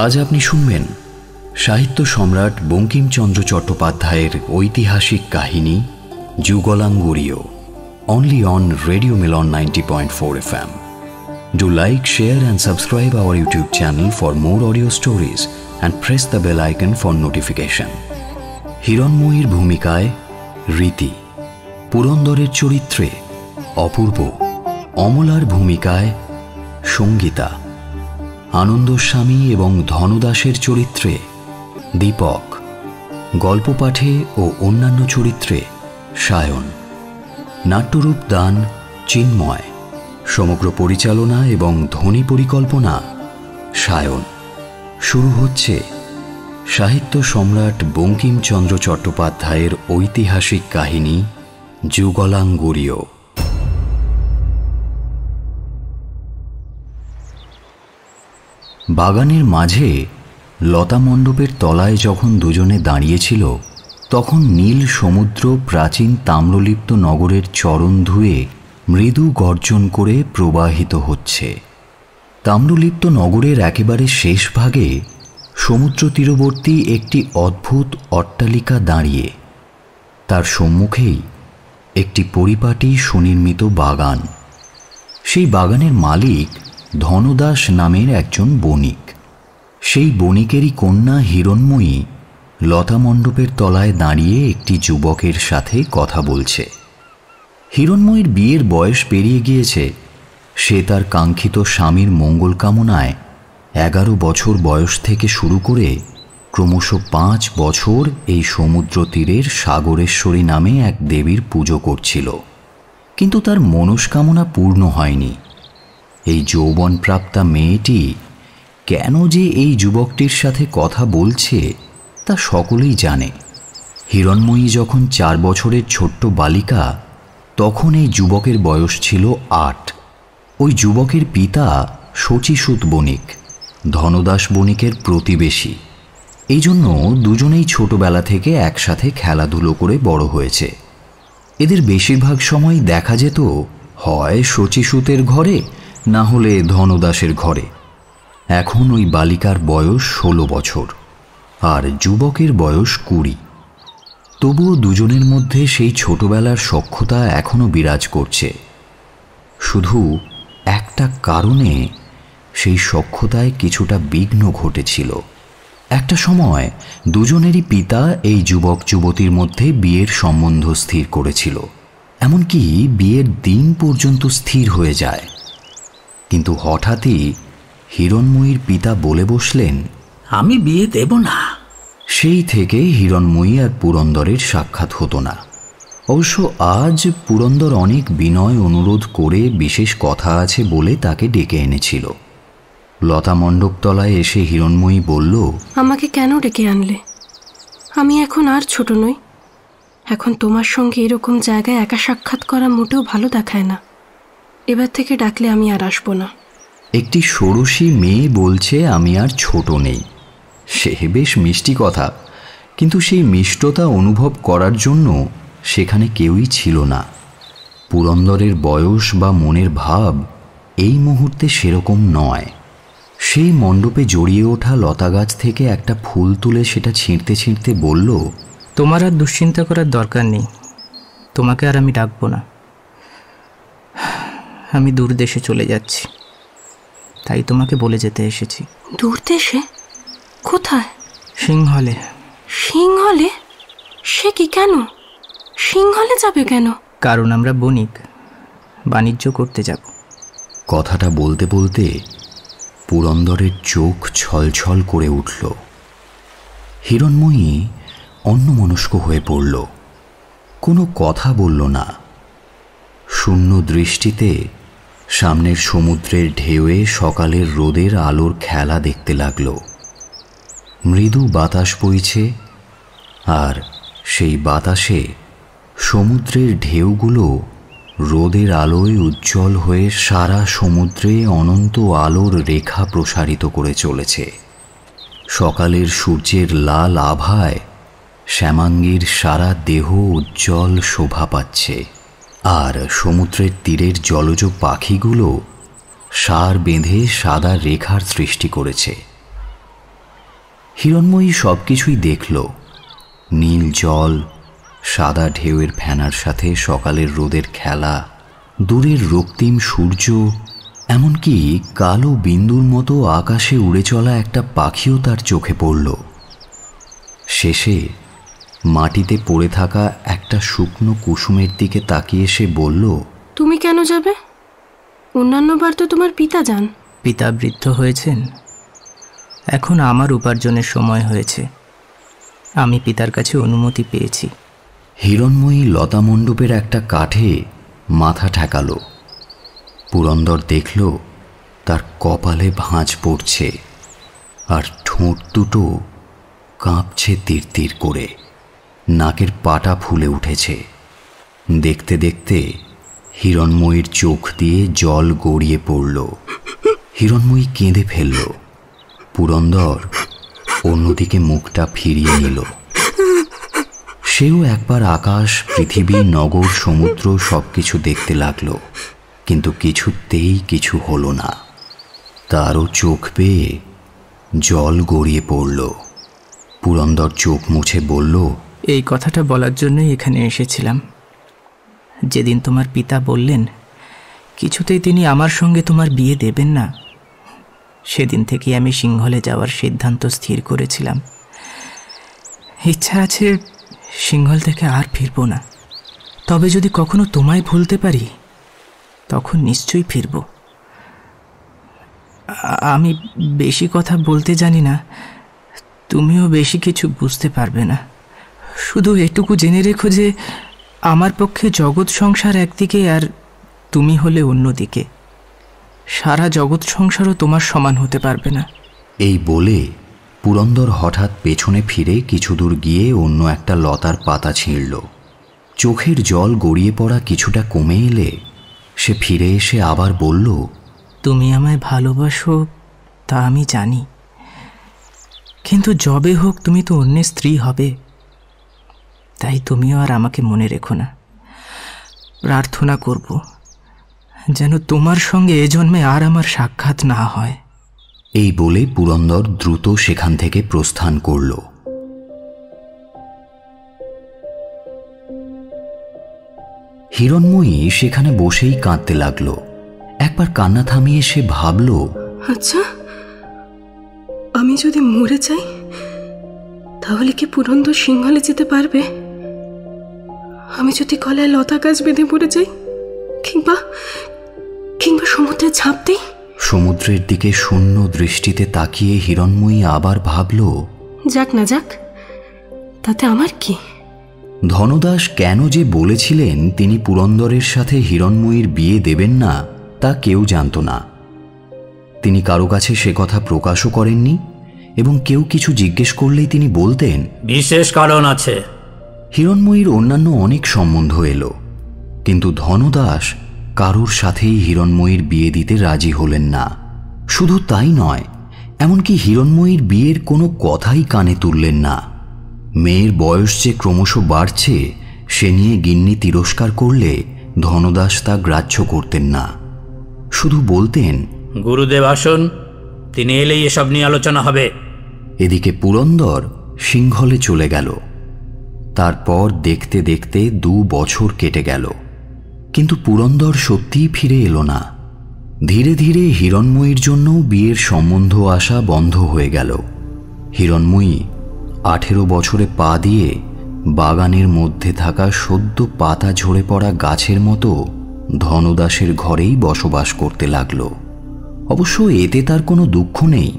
আজ আপনি শুনবেন সাহিত্য সম্রাট বঙ্কিমচন্দ্র চট্টোপাধ্যায়ের ঐতিহাসিক কাহিনী যুগলাঙ্গুড়িয়, only on Radio Milan 90.4 FM. Do like, share and subscribe our YouTube channel for more audio stories and press the bell icon for notification. হিরণ্ময়ীর ভূমিকায় রীতি, পুরন্দরের চরিত্রে অপূর্ব, অমলার ভূমিকায় সঙ্গীতা, আনন্দস্বামী এবং ধনদাসের চরিত্রে দীপক, গল্প পাঠে ও অন্যান্য চরিত্রে সায়ন, নাট্যরূপ দান চিন্ময়, সমগ্র পরিচালনা এবং ধ্বনি পরিকল্পনা সায়ন। শুরু হচ্ছে সাহিত্য সম্রাট বঙ্কিমচন্দ্র চট্টোপাধ্যায়ের ঐতিহাসিক কাহিনী যুগলাঙ্গুড়িয়। বাগানের মাঝে লতা মণ্ডপের তলায় যখন দুজনে দাঁড়িয়েছিল, তখন নীল সমুদ্র প্রাচীন তাম্রলিপ্ত নগরের চরণ ধুয়ে মৃদু গর্জন করে প্রবাহিত হচ্ছে। তাম্রলিপ্ত নগরের একেবারে শেষ ভাগে সমুদ্র তীরবর্তী একটি অদ্ভুত অট্টালিকা দাঁড়িয়ে, তার সম্মুখেই একটি পরিপাটি সুনির্মিত বাগান। সেই বাগানের মালিক ধনদাস নামের একজন বণিক। সেই বণিকেরই কন্যা হিরণ্ময়ী লতা মণ্ডপের তলায় দাঁড়িয়ে একটি যুবকের সাথে কথা বলছে। হিরণ্ময়ীর বিয়ের বয়স পেরিয়ে গিয়েছে। সে তার কাঙ্ক্ষিত স্বামীর মঙ্গল কামনায় 11 বছর বয়স থেকে শুরু করে ক্রমশ 5 বছর এই সমুদ্র তীরের সাগরেশ্বরী নামে এক দেবীর পুজো করছিল, কিন্তু তার মনস্কামনা পূর্ণ হয়নি। এই যৌবনপ্রাপ্তা মেয়েটি কেন যে এই যুবকটির সাথে কথা বলছে তা সকলেই জানে। হিরণ্ময়ী যখন 4 বছরের ছোট্ট বালিকা, তখন এই যুবকের বয়স ছিল 8। ওই যুবকের পিতা শচীসূত বণিক, ধনদাস বণিকের প্রতিবেশী। এই জন্য দুজনেই ছোটবেলা থেকে একসাথে খেলাধুলো করে বড় হয়েছে। এদের বেশিরভাগ সময় দেখা যেত হয় শচীসূতের ঘরে, না হলে ধনদাসের ঘরে। এখন ওই বালিকার বয়স 16 বছর আর যুবকের বয়স 20। তবুও দুজনের মধ্যে সেই ছোটবেলার সখ্যতা এখনো বিরাজ করছে। শুধু একটা কারণে সেই সখ্যতায় কিছুটা বিঘ্ন ঘটেছিল। একটা সময় দুজনেরই পিতা এই যুবক যুবতীর মধ্যে বিয়ের সম্বন্ধ স্থির করেছিল, এমনকি বিয়ের দিন পর্যন্ত স্থির হয়ে যায়। কিন্তু হঠাৎই হিরণ্ময়ীর পিতা বলে বসলেন, আমি বিয়ে দেব না। সেই থেকে হিরণ্ময়ী আর পুরন্দরের সাক্ষাৎ হতো না। অবশ্য আজ পুরন্দর অনেক বিনয় অনুরোধ করে বিশেষ কথা আছে বলে তাকে ডেকে এনেছিল। লতা মণ্ডপতলায় এসে হিরণ্ময়ী বলল, আমাকে কেন ডেকে আনলে? আমি এখন আর ছোট নই। এখন তোমার সঙ্গে এরকম জায়গায় একা সাক্ষাৎ করা মোটেও ভালো দেখায় না। এবার থেকে ডাকলে আমি আর আসবো না। একটি ষোড়শী মেয়ে বলছে আমি আর ছোট নেই। সে বেশ মিষ্টি কথা, কিন্তু সেই মিষ্টতা অনুভব করার জন্য সেখানে কেউই ছিল না। পুরন্দরের বয়স বা মনের ভাব এই মুহূর্তে সেরকম নয়। সেই মণ্ডপে জড়িয়ে ওঠা লতা গাছ থেকে একটা ফুল তুলে সেটা ছিঁড়তে ছিঁড়তে বলল, তোমার আর দুশ্চিন্তা করার দরকার নেই। তোমাকে আর আমি ডাকবো না। আমি দূর দেশে চলে যাচ্ছি, তাই তোমাকে বলে যেতে এসেছি। দূর দেশে? কোথায়? সিংহলে। সিংহলে? সে কি, কেন সিংহলে যাবে কেন? কারণ আমরা বণিক, বাণিজ্য করতে যাব। কথাটা বলতে বলতে পুরন্দরের চোখ ছলছল করে উঠল। হিরণ্ময়ী অন্যমনস্ক হয়ে পড়ল, কোনো কথা বলল না। শূন্য দৃষ্টিতে সামনের সমুদ্রের ঢেউয়ে সকালের রোদের আলোর খেলা দেখতে লাগল। মৃদু বাতাস বইছে, আর সেই বাতাসে সমুদ্রের ঢেউগুলো রোদের আলোয় উজ্জ্বল হয়ে সারা সমুদ্রে অনন্ত আলোর রেখা প্রসারিত করে চলেছে। সকালের সূর্যের লাল আভায় শ্যামাঙ্গীর সারা দেহ উজ্জ্বল শোভা পাচ্ছে, আর সমুদ্রের তীরের জলজ পাখিগুলো সার বেঁধে সাদা রেখার সৃষ্টি করেছে। হিরণময়ী সব কিছুই দেখল। নীল জল, সাদা ঢেউয়ের ফেনার সাথে সকালের রোদের খেলা, দূরের রক্তিম সূর্য, এমনকি কালো বিন্দুর মতো আকাশে উড়ে চলা একটা পাখিও তার চোখে পড়ল। শেষে মাটিতে পড়ে থাকা একটা শুকনো কুসুমের দিকে তাকিয়ে সে বলল, তুমি কেন যাবে? অন্যান্যবার তো তোমার পিতা যান। পিতা বৃদ্ধ হয়েছেন, এখন আমার উপার্জনের সময় হয়েছে। আমি পিতার কাছে অনুমতি পেয়েছি। হিরণময়ী লতামণ্ডপের একটা কাঠে মাথা ঠেকাল। পুরন্দর দেখল তার কপালে ভাঁজ পড়ছে আর ঠোঁট দুটো কাঁপছে তীর করে, নাকের পাটা ফুলে উঠেছে। দেখতে দেখতে হিরণময়ীর চোখ দিয়ে জল গড়িয়ে পড়ল। হিরণময়ী কেঁদে ফেলল। পুরন্দর অন্যদিকে মুখটা ফিরিয়ে নিল। সেও একবার আকাশ, পৃথিবী, নগর, সমুদ্র সবকিছু দেখতে লাগল, কিন্তু কিছুতেই কিছু হলো না। তারও চোখ বেয়ে জল গড়িয়ে পড়ল। পুরন্দর চোখ মুছে বলল, এই কথাটা বলার জন্যই এখানে এসেছিলাম। যেদিন তোমার পিতা বললেন কিছুতেই তিনি আমার সঙ্গে তোমার বিয়ে দেবেন না, সেদিন থেকে আমি সিংহলে যাওয়ার সিদ্ধান্ত স্থির করেছিলাম। ইচ্ছা আছে সিংহল থেকে আর ফিরব না। তবে যদি কখনো তোমায় ভুলতে পারি তখন নিশ্চয়ই ফিরব। আমি বেশি কথা বলতে জানি না, তুমিও বেশি কিছু বুঝতে পারবে না। শুধু এটুকু জেনে রেখো যে আমার পক্ষে জগৎ সংসার একদিকে আর তুমি হলে অন্যদিকে। সারা জগৎ সংসারও তোমার সমান হতে পারবে না। এই বলে পুরন্দর হঠাৎ পেছনে ফিরে কিছু দূর গিয়ে অন্য একটা লতার পাতা ছিঁড়ল। চোখের জল গড়িয়ে পড়া কিছুটা কমে এলে সে ফিরে এসে আবার বলল, তুমি আমায় ভালোবাসো তা আমি জানি, কিন্তু যবে হোক তুমি তো অন্যের স্ত্রী হবে। তাই তুমিও আর আমাকে মনে রেখো না। প্রার্থনা করব যেন তোমার সঙ্গে এ জন্মে আর আমার সাক্ষাৎ না হয়। এই বলে পুরন্দর দ্রুত সেখান থেকে প্রস্থান করল। হিরণময়ী সেখানে বসেই কাঁদতে লাগল। একবার কান্না থামিয়ে সে ভাবল, আচ্ছা, আমি যদি মরে যাই তাহলে কি পুরন্দর সিংহলে যেতে পারবে? আমি যদি গলায় লতা গাছ বেঁধে মরে যাই, কিংবা সমুদ্রে ঝাঁপ দিই? সমুদ্রের দিকে শূন্য দৃষ্টিতে তাকিয়ে হিরণময়ী আবার ভাবল, যাক না যাক, তাতে আমার কি? ধনদাস কেন যে বলেছিলেন তিনি পুরন্দরের সাথে হিরণময়ীর বিয়ে দেবেন না তা কেউ জানত না। তিনি কারো কাছে সে কথা প্রকাশও করেননি, এবং কেউ কিছু জিজ্ঞেস করলেই তিনি বলতেন, বিশেষ কারণ আছে। হিরণময়ীর অন্যান্য অনেক সম্বন্ধ এলো, কিন্তু ধনদাস কারোর সাথেই হিরণময়ীর বিয়ে দিতে রাজি হলেন না। শুধু তাই নয়, এমনকি হিরণময়ীর বিয়ের কোনো কথাই কানে তুললেন না। মেয়ের বয়স যে ক্রমশ বাড়ছে সে নিয়ে গিন্নি তিরস্কার করলে ধনদাস তা গ্রাহ্য করতেন না। শুধু বলতেন, গুরুদেব আসুন, তিনি এলেই এসব নিয়ে আলোচনা হবে। এদিকে পুরন্দর সিংহলে চলে গেল। তারপর দেখতে দেখতে 2 বছর কেটে গেল, কিন্তু পুরন্দর সত্যিই ফিরে এলো না। ধীরে ধীরে হিরণময়ীর জন্য বিয়ের সম্বন্ধ আসা বন্ধ হয়ে গেল। হিরণময়ী 18 বছরে পা দিয়ে বাগানের মধ্যে থাকা সদ্য পাতা ঝরে পড়া গাছের মতো ধনদাসের ঘরেই বসবাস করতে লাগল। অবশ্য এতে তার কোনো দুঃখ নেই।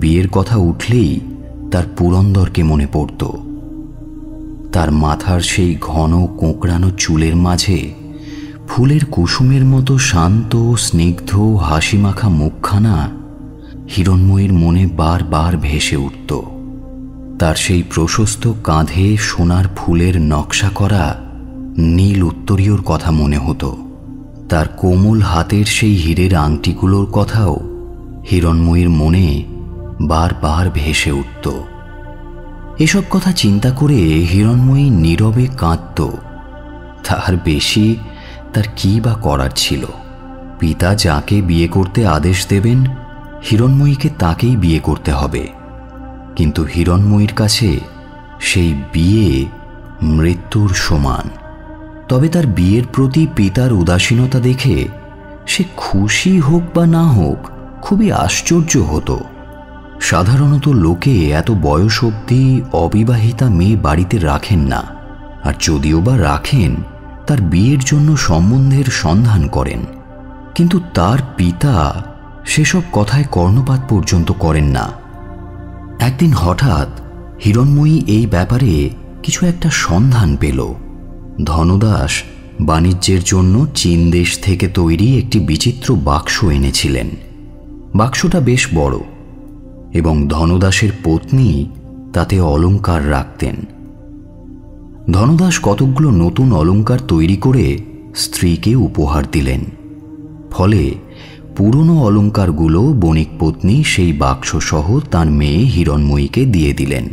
বিয়ের কথা উঠলেই তার পুরন্দরকে মনে পড়ত। তার মাথার সেই ঘন কোঁকড়ানো চুলের মাঝে ফুলের কুসুমের মতো শান্ত, স্নিগ্ধ, হাসিমাখা মুখখানা হিরণময়ীর মনে বারবার ভেসে উঠত। তার সেই প্রশস্ত কাঁধে সোনার ফুলের নকশা করা নীল উত্তরীয়র কথা মনে হতো। তার কোমল হাতের সেই হীরের আংটিগুলোর কথাও হিরণময়ীর মনে বারবার ভেসে উঠত। এসব কথা চিন্তা করে হিরণময়ী নীরবে কাঁদত। তার বেশি তার কি বা করার ছিল? পিতা যাকে বিয়ে করতে আদেশ দেবেন হিরণময়ীকে তাকেই বিয়ে করতে হবে। কিন্তু হিরণময়ীর কাছে সেই বিয়ে মৃত্যুর সমান। তবে তার বিয়ের প্রতি পিতার উদাসীনতা দেখে সে খুশি হোক বা না হোক খুবই আশ্চর্য হতো। সাধারণত লোকে এত বয়স অবধি অবিবাহিতা মেয়ে বাড়িতে রাখেন না, আর যদিও বা রাখেন তার বিয়ের জন্য সম্বন্ধের সন্ধান করেন। কিন্তু তার পিতা সেসব কথায় কর্ণপাত পর্যন্ত করেন না। একদিন হঠাৎ হিরণময়ী এই ব্যাপারে কিছু একটা সন্ধান পেল। ধনদাস বাণিজ্যের জন্য চীন দেশ থেকে তৈরি একটি বিচিত্র বাক্স এনেছিলেন। বাক্সটা বেশ বড় এবং ধনদাসের পত্নী তাতে অলংকার রাখতেন। ধনদাস কতকগুলো নতুন অলংকার তৈরি করে স্ত্রীকে উপহার দিলেন। ফলে পুরনো অলংকারগুলো বণিক পত্নী সেই বাক্সসহ তার মেয়ে হিরণময়ীকে দিয়ে দিলেন।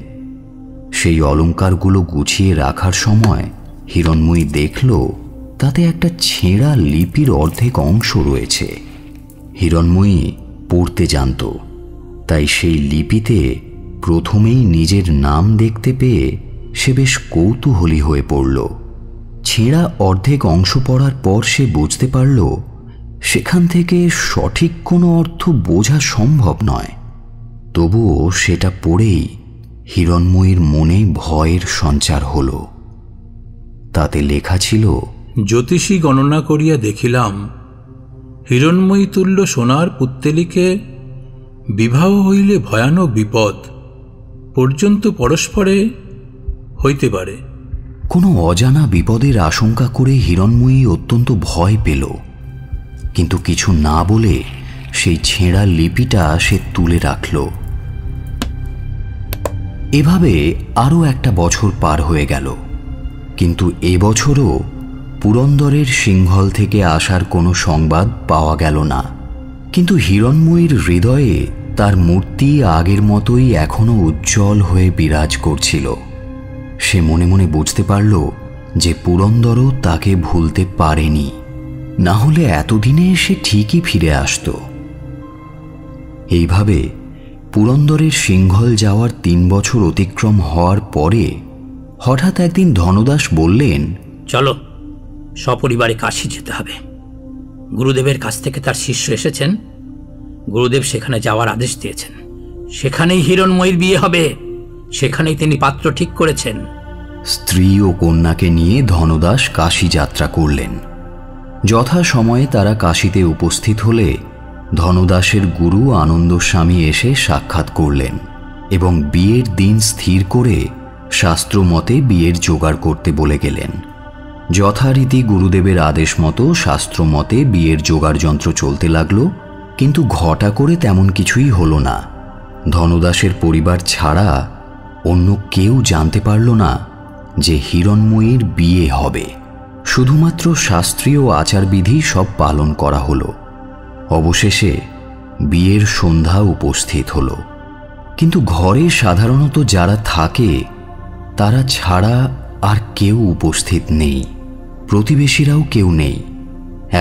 সেই অলংকারগুলো গুছিয়ে রাখার সময় হিরণময়ী দেখল তাতে একটা ছেঁড়া লিপির অর্ধেক অংশ রয়েছে। হিরণময়ী পড়তে জানত, তাই সেই লিপিতে প্রথমেই নিজের নাম দেখতে পেয়ে সে বেশ কৌতূহলী হয়ে পড়ল। ছেঁড়া অর্ধেক অংশ পড়ার পর সে বুঝতে পারল সেখান থেকে সঠিক কোনো অর্থ বোঝা সম্ভব নয়। তবুও সেটা পড়েই হিরণময়ীর মনে ভয়ের সঞ্চার হল। তাতে লেখা ছিল, জ্যোতিষী গণনা করিয়া দেখিলাম, হিরণময়ী তুল্য সোনার পুত্তলিকে বিবাহ হইলে ভয়ানক বিপদ পর্যন্ত পরস্পরে হইতে পারে। কোনো অজানা বিপদের আশঙ্কা করে হিরণময়ী অত্যন্ত ভয় পেল, কিন্তু কিছু না বলে সেই ছেঁড়া লিপিটা সে তুলে রাখল। এভাবে আরও একটা বছর পার হয়ে গেল, কিন্তু এবছরও পুরন্দরের সিংহল থেকে আসার কোনো সংবাদ পাওয়া গেল না। কিন্তু হিরণময়ীর হৃদয়ে তার মূর্তি আগের মতোই এখনো উজ্জ্বল হয়ে বিরাজ করছিল। সে মনে মনে বুঝতে পারল যে পুরন্দরও তাকে ভুলতে পারেনি, না হলে এতদিনে সে ঠিকই ফিরে আসত। এইভাবে পুরন্দরের সিংহল যাওয়ার 3 বছর অতিক্রম হওয়ার পরে হঠাৎ একদিন ধনদাস বললেন, চলো সপরিবারে কাশী যেতে হবে। গুরুদেবের কাছ থেকে তার শিষ্য এসেছেন, গুরুদেব সেখানে যাওয়ার আদেশ দিয়েছেন। সেখানেই হিরণময়ীর বিয়ে হবে, সেখানেই তিনি পাত্র ঠিক করেছেন। স্ত্রী ও কন্যাকে নিয়ে ধনদাস কাশী যাত্রা করলেন। যথা সময়ে তারা কাশীতে উপস্থিত হলে ধনদাসের গুরু আনন্দস্বামী এসে সাক্ষাৎ করলেন এবং বিয়ের দিন স্থির করে শাস্ত্রমতে বিয়ের জোগাড় করতে বলে গেলেন। যথারীতি গুরুদেবের আদেশ মতো শাস্ত্রমতে বিয়ের জোগাড় যন্ত্র চলতে লাগল, কিন্তু ঘটা করে তেমন কিছুই হলো না। ধনদাসের পরিবার ছাড়া অন্য কেউ জানতে পারল না যে হিরণময়ীর বিয়ে হবে। শুধুমাত্র শাস্ত্রীয় আচারবিধি সব পালন করা হলো। অবশেষে বিয়ের সন্ধ্যা উপস্থিত হল, কিন্তু ঘরে সাধারণত যারা থাকে তারা ছাড়া আর কেউ উপস্থিত নেই। প্রতিবেশীরাও কেউ নেই।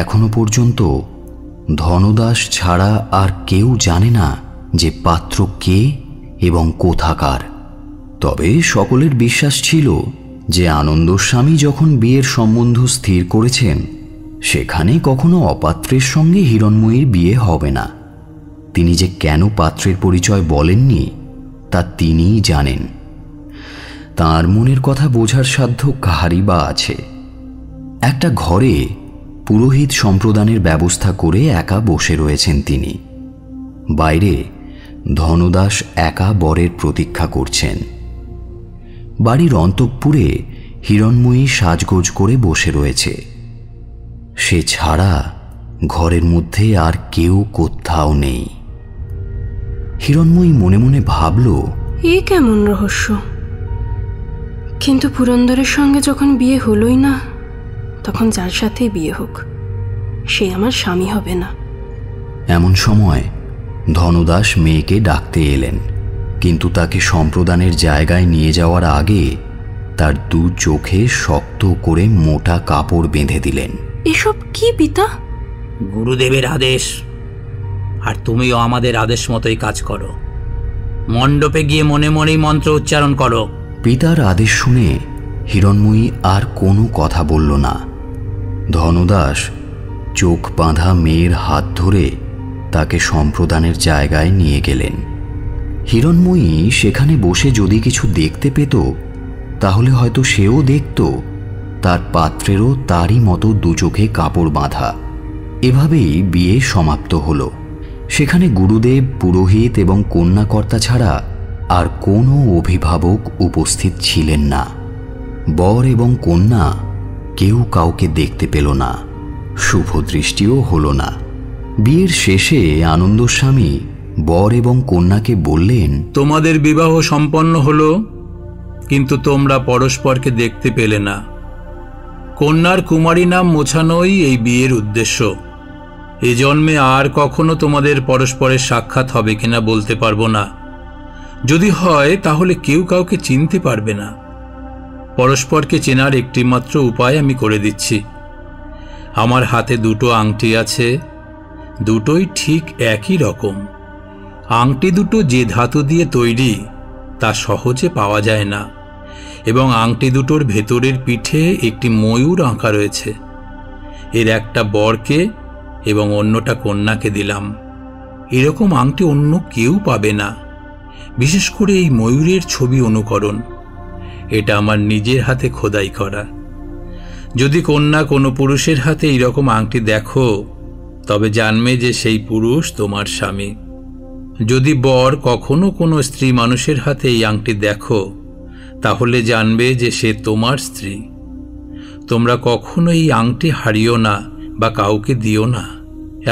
এখনো পর্যন্ত ধনদাস ছাড়া আর কেউ জানে না যে পাত্র কে এবং কোথাকার। তবে সকলের বিশ্বাস ছিল যে আনন্দস্বামী যখন বিয়ের সম্বন্ধ স্থির করেছেন সেখানে কখনো অপাত্রের সঙ্গে হিরণময়ীর বিয়ে হবে না। তিনি যে কেন পাত্রের পরিচয় বলেননি তা তিনিই জানেন। তাঁর মনের কথা বোঝার সাধ্য কাহারই বা আছে। একটা ঘরে পুরোহিত সম্প্রদানের ব্যবস্থা করে একা বসে রয়েছেন তিনি। বাইরে ধনদাস একা বরের প্রতীক্ষা করছেন। বাড়ির অন্তঃপুরে হিরণময়ী সাজগোজ করে বসে রয়েছে। সে ছাড়া ঘরের মধ্যে আর কেউ কোথাও নেই। হিরণময়ী মনে মনে ভাবল, এ কেমন রহস্য! কিন্তু পুরন্দরের সঙ্গে যখন বিয়ে হলোই না, তখন যার সাথেই বিয়ে হোক, সে আমার স্বামী হবে না। এমন সময় ধনদাস মেয়েকে ডাকতে এলেন, কিন্তু তাকে সম্প্রদানের জায়গায় নিয়ে যাওয়ার আগে তার 2 চোখে শক্ত করে মোটা কাপড় বেঁধে দিলেন। এসব কি পিতা? গুরুদেবের আদেশ, আর তুমিও আমাদের আদেশ মতোই কাজ করো। মণ্ডপে গিয়ে মনে মনেই মন্ত্র উচ্চারণ করো। পিতার আদেশ শুনে হিরণময়ী আর কোনো কথা বলল না। ধনদাস চোখ বাঁধা মেয়ের হাত ধরে তাকে সম্প্রদানের জায়গায় নিয়ে গেলেন। হিরণময়ী সেখানে বসে যদি কিছু দেখতে পেত তাহলে হয়তো সেও দেখত তার পাত্রেরও তারই মতো দু চোখে কাপড় বাঁধা। এভাবেই বিয়ে সমাপ্ত হল। সেখানে গুরুদেব, পুরোহিত এবং কন্যাকর্তা ছাড়া আর কোনো অভিভাবক উপস্থিত ছিলেন না। বর এবং কন্যা কেউ কাউকে দেখতে পেল না, শুভ দৃষ্টিও হল না। বিয়ের শেষে আনন্দস্বামী বর এবং কন্যাকে বললেন, তোমাদের বিবাহ সম্পন্ন হলো, কিন্তু তোমরা পরস্পরকে দেখতে পেলে না। কন্যার কুমারী নাম মোছানোই এই বিয়ের উদ্দেশ্য। এ জন্মে আর কখনো তোমাদের পরস্পরের সাক্ষাৎ হবে কিনা বলতে পারবো না। যদি হয় তাহলে কেউ কাউকে চিনতে পারবে না। পরস্পরকে চেনার একটিমাত্র উপায় আমি করে দিচ্ছি। আমার হাতে দুটো আংটি আছে, দুটোই ঠিক একই রকম। আংটি দুটো যে ধাতু দিয়ে তৈরি তা সহজে পাওয়া যায় না, এবং আংটি দুটোর ভেতরের পিঠে একটি ময়ূর আঁকা রয়েছে। এর একটা বরকে এবং অন্যটা কন্যাকে দিলাম। এরকম আংটি অন্য কেউ পাবে না, বিশেষ করে এই ময়ূরের ছবি অনুকরণ। এটা আমার নিজের হাতে খোদাই করা। যদি কন্যা কোনো পুরুষের হাতে এইরকম আংটি দেখো তবে জানবে যে সেই পুরুষ তোমার স্বামী। যদি বর কখনো কোনো স্ত্রী মানুষের হাতে এই আংটি দেখো তাহলে জানবে যে সে তোমার স্ত্রী। তোমরা কখনো এই আংটি হারিও না বা কাউকে দিও না,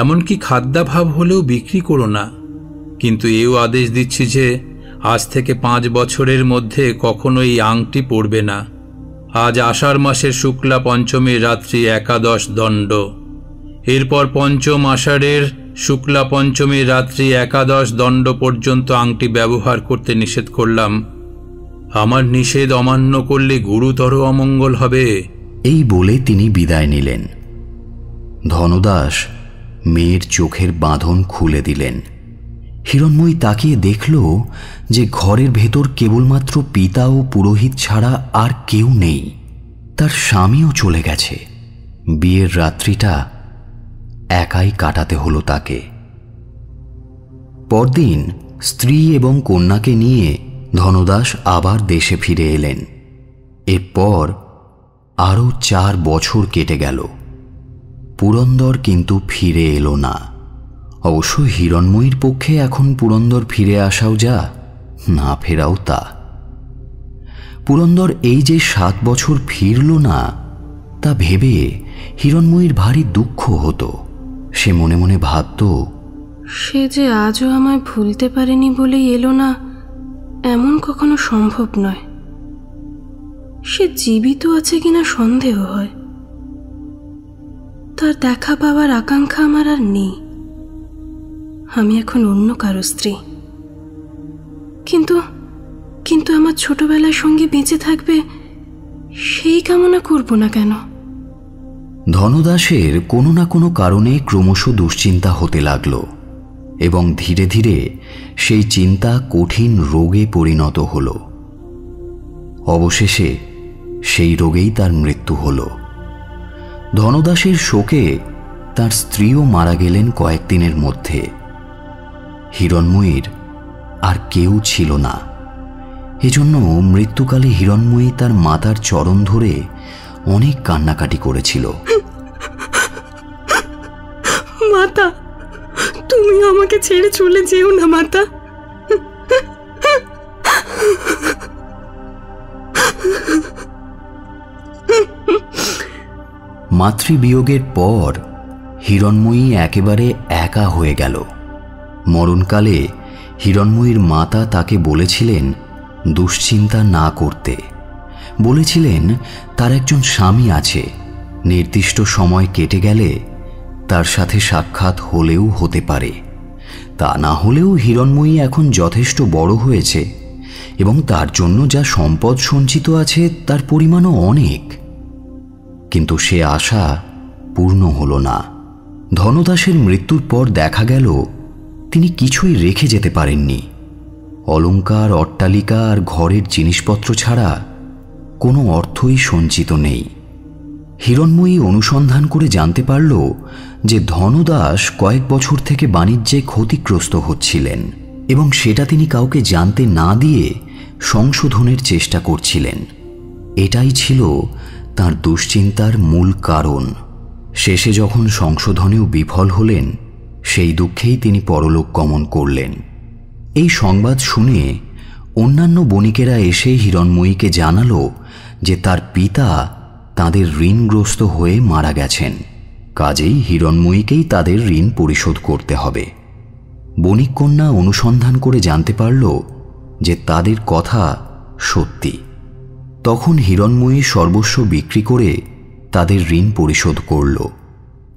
এমনকি খাদ্যাভাব হলেও বিক্রি করো না। কিন্তু এও আদেশ দিচ্ছি যে আজ থেকে 5 বছরের মধ্যে কখনো এই আংটি পরবে না। আজ আষাঢ় মাসের শুক্লা পঞ্চমীর রাত্রি একাদশ দণ্ড, এরপর পঞ্চম আষাঢ়ের শুক্লা পঞ্চমীর রাত্রি একাদশ দণ্ড পর্যন্ত আংটি ব্যবহার করতে নিষেধ করলাম। আমার নিষেধ অমান্য করলে গুরুতর অমঙ্গল হবে। এই বলে তিনি বিদায় নিলেন। ধনদাস মেয়ের চোখের বাঁধন খুলে দিলেন। হিরণময়ী তাকিয়ে দেখল যে ঘরের ভেতর কেবলমাত্র পিতা ও পুরোহিত ছাড়া আর কেউ নেই। তার স্বামীও চলে গেছে। বিয়ের রাত্রিটা একাই কাটাতে হলো তাকে। পরদিন স্ত্রী এবং কন্যাকে নিয়ে ধনদাস আবার দেশে ফিরে এলেন। এরপর আরও 4 বছর কেটে গেল। পুরন্দর কিন্তু ফিরে এলো না। অবশ্য হিরণময়ীর পক্ষে এখন পুরন্দর ফিরে আসাও যা, না ফেরাও তা। পুরন্দর এই যে 7 বছর ফিরল না তা ভেবে হিরণময়ীর ভারী দুঃখ হতো। সে মনে মনে ভাবত, সে যে আজও আমায় ভুলতে পারেনি বলেই এলো না, এমন কখনো সম্ভব নয়। সে জীবিত আছে কিনা সন্দেহ হয়। তার দেখা পাওয়ার আকাঙ্ক্ষা আমার আর নেই। আমি এখন অন্য কারো স্ত্রী। কিন্তু কিন্তু আমার ছোটবেলার সঙ্গে বেঁচে থাকবে সেই কামনা করব না কেন? ধনদাসের কোনো না কোনো কারণে ক্রমশ দুশ্চিন্তা হতে লাগল, এবং ধীরে ধীরে সেই চিন্তা কঠিন রোগে পরিণত হল। অবশেষে সেই রোগেই তার মৃত্যু হল। ধনদাসের শোকে তার স্ত্রীও মারা গেলেন কয়েকদিনের মধ্যে। হিরণময়ীর আর কেউ ছিল না। এজন্য মৃত্যুকালে হিরণময়ী তার মাতার চরণ ধরে অনেক কান্নাকাটি করেছিল। মাতা, তুমি আমাকে ছেড়ে চলে যেও না মাতা। মাতৃবিয়োগের পর হিরণময়ী একেবারে একা হয়ে গেল। মরণকালে হিরণময়ীর মাতা তাকে বলেছিলেন দুশ্চিন্তা না করতে। বলেছিলেন তার একজন স্বামী আছে, নির্দিষ্ট সময় কেটে গেলে তার সাথে সাক্ষাৎ হলেও হতে পারে। তা না হলেও হিরণময়ী এখন যথেষ্ট বড় হয়েছে এবং তার জন্য যা সম্পদ সঞ্চিত আছে তার পরিমাণও অনেক। কিন্তু সে আশা পূর্ণ হল না। ধনদাসের মৃত্যুর পর দেখা গেল তিনি কিছুই রেখে যেতে পারেননি। অলংকার, অট্টালিকা আর ঘরের জিনিসপত্র ছাড়া কোনো অর্থই সঞ্চিত নেই। হিরণময়ী অনুসন্ধান করে জানতে পারল যে ধনদাস কয়েক বছর থেকে বাণিজ্যে ক্ষতিগ্রস্ত হচ্ছিলেন এবং সেটা তিনি কাউকে জানতে না দিয়ে সংশোধনের চেষ্টা করছিলেন। এটাই ছিল তার দুশ্চিন্তার মূল কারণ। শেষে যখন সংশোধনেও বিফল হলেন, সেই দুঃখেই তিনি পরলোক গমন করলেন। এই সংবাদ শুনে অন্যান্য বণিকেরা এসে হিরণময়ীকে জানালো যে তার পিতা তাদের ঋণগ্রস্ত হয়ে মারা গেছেন, কাজেই হিরণময়ীকেই তাদের ঋণ পরিশোধ করতে হবে। বণিক কন্যা অনুসন্ধান করে জানতে পারল যে তাদের কথা সত্যি। তখন হিরণময়ী সর্বস্ব বিক্রি করে তাদের ঋণ পরিশোধ করল।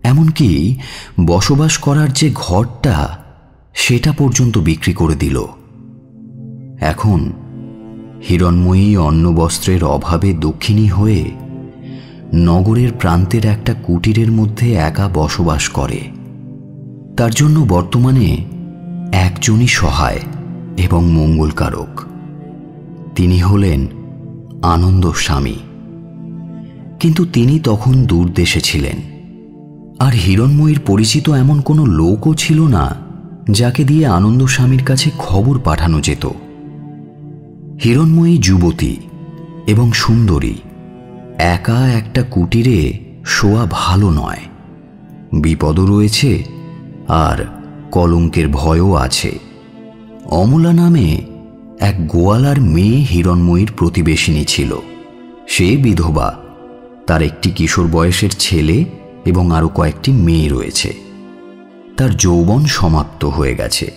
এমনকি বসবাস করার যে ঘরটা, সেটা পর্যন্ত বিক্রি করে দিল। এখন হিরণময়ী অন্নবস্ত্রের অভাবে দুঃখিনী হয়ে নগরের প্রান্তের একটা কুটিরের মধ্যে একা বসবাস করে। তার জন্য বর্তমানে একজনই সহায় এবং মঙ্গলকারক। তিনি হলেন আনন্দস্বামী। কিন্তু তিনি তখন দূর দেশে ছিলেন, আর হিরণময়ীর পরিচিত এমন কোনো লোকও ছিল না যাকে দিয়ে আনন্দস্বামীর কাছে খবর পাঠানো যেত। হিরণময়ী যুবতী এবং সুন্দরী, একা একটা কুটিরে শোয়া ভালো নয়। বিপদও রয়েছে আর কলঙ্কের ভয়ও আছে। অমলা নামে এক গোয়ালার মেয়ে হিরণময়ীর প্রতিবেশিনী ছিল। সে বিধবা, তার একটি কিশোর বয়সের ছেলে এবং আরও কয়েকটি মেয়ে রয়েছে। তার যৌবন সমাপ্ত হয়ে গেছে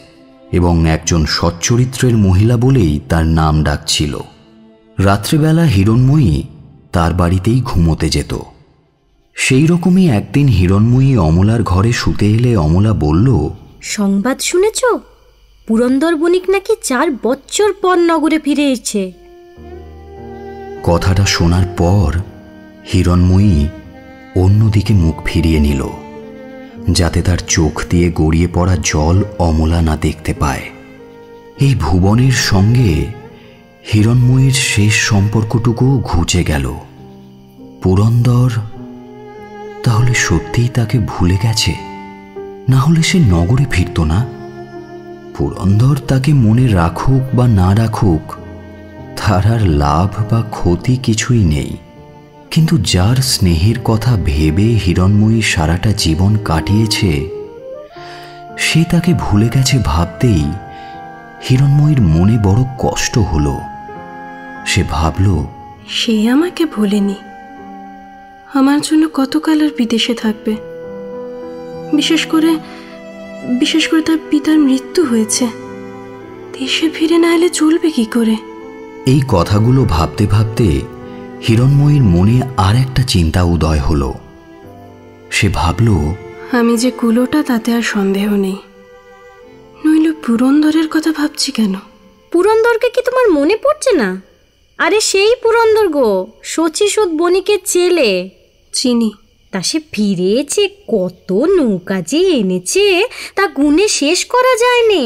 এবং একজন সচ্চরিত্রের মহিলা বলেই তার নাম ডাক ছিল। রাত্রেবেলা হিরণময়ী তার বাড়িতেই ঘুমোতে যেত। সেই রকমই একদিন হিরণময়ী অমলার ঘরে শুতে এলে অমলা বলল, সংবাদ শুনেছ? পুরন্দর বণিক নাকি 4 বছর পর নগরে ফিরে এসেছে। কথাটা শোনার পর হিরণময়ী অন্যদিকে মুখ ফিরিয়ে নিল, যাতে তার চোখ দিয়ে গড়িয়ে পড়া জল অমলা না দেখতে পায়। এই ভুবনের সঙ্গে হিরণময়ীর শেষ সম্পর্কটুকুও ঘুচে গেল। পুরন্দর তাহলে সত্যিই তাকে ভুলে গেছে, না হলে সে নগরে ফিরত না। পুরন্দর তাকে মনে রাখুক বা না রাখুক, তার আর লাভ বা ক্ষতি কিছুই নেই। কিন্তু যার স্নেহের কথা ভেবে হিরণময়ী সারাটা জীবন কাটিয়েছে, সে তাকে ভুলে গেছে ভাবতেই হিরণময়ীর মনে বড় কষ্ট হলো। সে ভাবল, সে আমাকে ভোলেনি। আমার জন্য কতকাল আর বিদেশে থাকবে? বিশেষ করে তার পিতার মৃত্যু হয়েছে। দেশে ফিরে না এলে চলবে কি করে? এই কথাগুলো ভাবতে ভাবতে হিরণময়ীর মনে আর একটা চিন্তা উদয় হল। সে ভাবল, আমি যে কুলোটা তাতে আর সন্দেহ নেই, নইলে পুরন্দরের কথা ভাবছি কেন? পুরন্দরকে কি তোমার মনে পড়ছে না? আরে সেই পুরন্দর গো, শচীসুত বণিকের ছেলে। চিনি। তা সে ফিরেছে, কত নৌকা যে এনেছে তা গুণে শেষ করা যায়নি।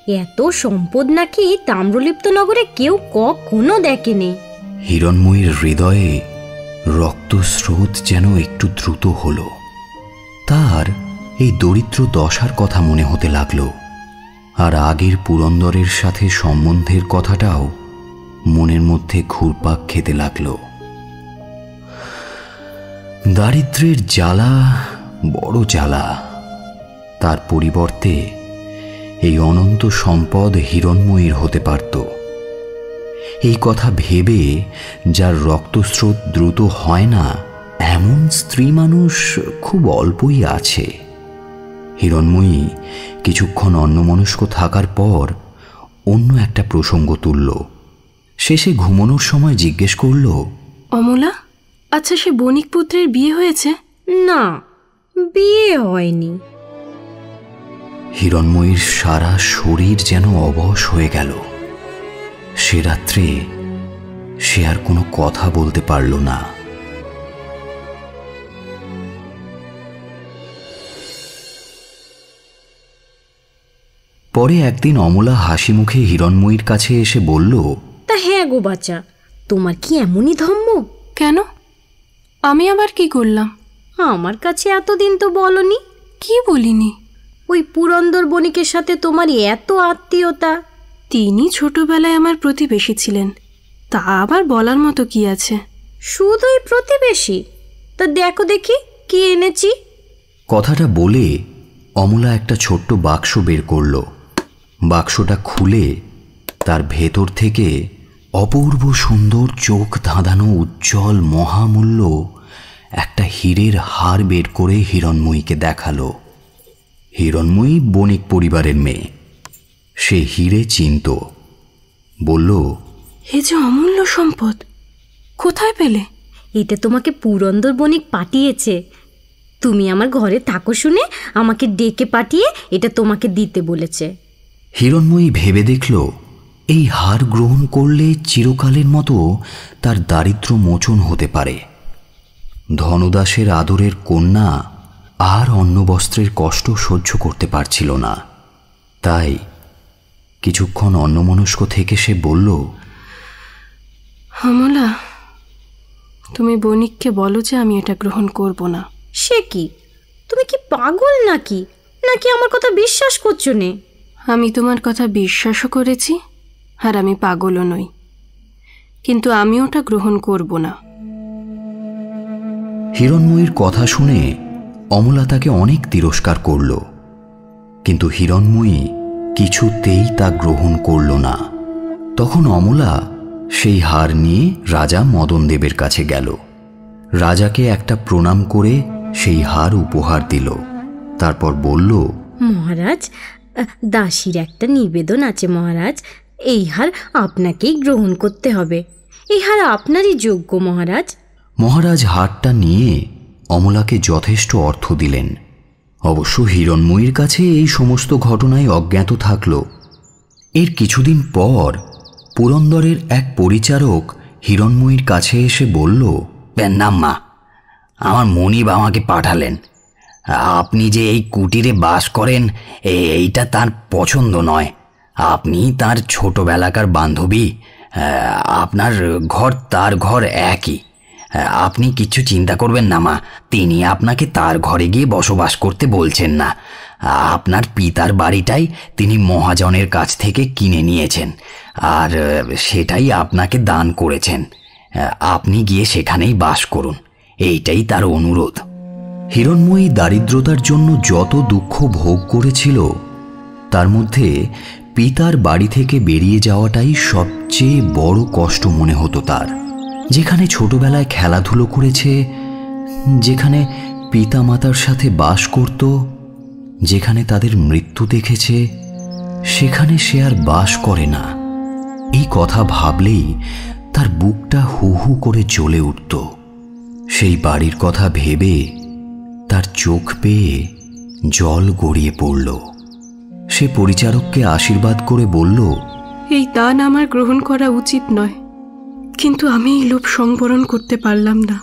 এত সম্পদ নাকি তাম্রলিপ্ত নগরে কেউ কখনো দেখেনি। হিরণময়ীর হৃদয়ে রক্তস্রোত যেন একটু দ্রুত হল। তার এই দরিদ্র দশার কথা মনে হতে লাগল, আর আগের পুরন্দরের সাথে সম্বন্ধের কথাটাও মনের মধ্যে ঘুরপাক খেতে লাগল। দারিদ্র্যের জ্বালা বড় জ্বালা। তার পরিবর্তে এই অনন্ত সম্পদ হিরণময়ীর হতে পারত। এই কথা ভেবে যার রক্তস্রোত দ্রুত হয় না, এমন স্ত্রী মানুষ খুব অল্পই আছে। হিরণময়ী কিছুক্ষণ অন্যমনস্ক থাকার পর অন্য একটা প্রসঙ্গ তুলল। শেষে ঘুমানোর সময় জিজ্ঞেস করল, অমলা, আচ্ছা সে বণিক পুত্রের বিয়ে হয়েছে? না, বিয়ে হয়নি। হিরণময়ীর সারা শরীর যেন অবশ হয়ে গেল। সে রাত্রে সে আর কোনো কথা বলতে পারল না। পরে একদিন অমলা হাসি মুখে হিরণময়ীর কাছে এসে বলল, তা হ্যাঁ গো বাচ্চা, তোমার কি এমনই ধম্ম? কেন? আমি আবার কি করলাম? আমার কাছে এতদিন তো বলনি। কি বলিনি? ওই পুরন্দর বণিকের সাথে তোমার এত আত্মীয়তা। তিনি ছোটবেলায় আমার প্রতিবেশী ছিলেন, তা আবার বলার মতো কি আছে? শুধুই প্রতিবেশী? তা দেখো দেখি কি এনেছি। কথাটা বলে অমলা একটা ছোট্ট বাক্স বের করল। বাক্সটা খুলে তার ভেতর থেকে অপূর্ব সুন্দর চোখ ধাঁধানো উজ্জ্বল মহামূল্য একটা হীরের হার বের করে হিরণময়ীকে দেখালো। হিরণময়ী বণিক পরিবারের মেয়ে, সে হীরে চিনত। বলল, এ যে অমূল্য সম্পদ, কোথায় পেলে? এটা তোমাকে পুরন্দর বণিক পাঠিয়েছে। তুমি আমার ঘরে থাকো শুনে আমাকে ডেকে পাঠিয়ে এটা তোমাকে দিতে বলেছে। হিরণময়ী ভেবে দেখল, এই হার গ্রহণ করলে চিরকালের মতো তার দারিদ্র্য মোচন হতে পারে। ধনদাসের আদরের কন্যা আর অন্নবস্ত্রের কষ্ট সহ্য করতে পারছিল না। তাই কিছুক্ষণ অন্যমনস্ক থেকে সে বলল, অমলা, তুমি বণিককে বলো যে আমি এটা গ্রহণ করব না। সে কি, তুমি কি পাগল নাকি? নাকি আমার কথা বিশ্বাস করছো নে? আমি তোমার কথা বিশ্বাসও করেছি, আর আমি পাগলও নই, কিন্তু আমি ওটা গ্রহণ করব না। হিরণময়ীর কথা শুনে অমলা তাকে অনেক তিরস্কার করল, কিন্তু হিরণময়ী কিছুতেই তা গ্রহণ করল না। তখন অমলা সেই হার নিয়ে রাজা মদনদেবের কাছে গেল। রাজাকে একটা প্রণাম করে সেই হার উপহার দিল। তারপর বলল, মহারাজ, দাসীর একটা নিবেদন আছে মহারাজ। এই হার আপনাকেই গ্রহণ করতে হবে। এই হার আপনারই যোগ্য মহারাজ। মহারাজ হারটা নিয়ে অমলাকে যথেষ্ট অর্থ দিলেন। অবশ্য হিরণময়ীর কাছে এই সমস্ত ঘটনায় অজ্ঞাত থাকল। এর কিছুদিন পর পুরন্দরের এক পরিচারক হিরণময়ীর কাছে এসে বলল, নাম্মা, আমার মনিব আমাকে পাঠালেন। আপনি যে এই কুটিরে বাস করেন এইটা তার পছন্দ নয়। আপনি তার ছোটবেলাকার বান্ধবী, আপনার ঘর তার ঘর একই। আপনি কিচ্ছু চিন্তা করবেন না মা, তিনি আপনাকে তার ঘরে গিয়ে বসবাস করতে বলছেন না। আপনার পিতার বাড়িটাই তিনি মহাজনের কাছ থেকে কিনে নিয়েছেন, আর সেটাই আপনাকে দান করেছেন। আপনি গিয়ে সেখানেই বাস করুন, এইটাই তার অনুরোধ। হিরণময়ী দারিদ্রতার জন্য যত দুঃখ ভোগ করেছিল, তার মধ্যে পিতার বাড়ি থেকে বেরিয়ে যাওয়াটাই সবচেয়ে বড় কষ্ট মনে হতো তার। যেখানে ছোটবেলায় খেলাধুলো করেছে, যেখানে পিতা মাতার সাথে বাস করত, যেখানে তাদের মৃত্যু দেখেছে, সেখানে সে আর বাস করে না। এই কথা ভাবলেই তার বুকটা হু হু করে জ্বলে উঠত। সেই বাড়ির কথা ভেবে তার চোখ বেয়ে জল গড়িয়ে পড়ল। সে পরিচারককে আশীর্বাদ করে বলল, এই দান আমার গ্রহণ করা উচিত নয়, কিন্তু আমি এই লোভ সংবরণ করতে পারলাম না।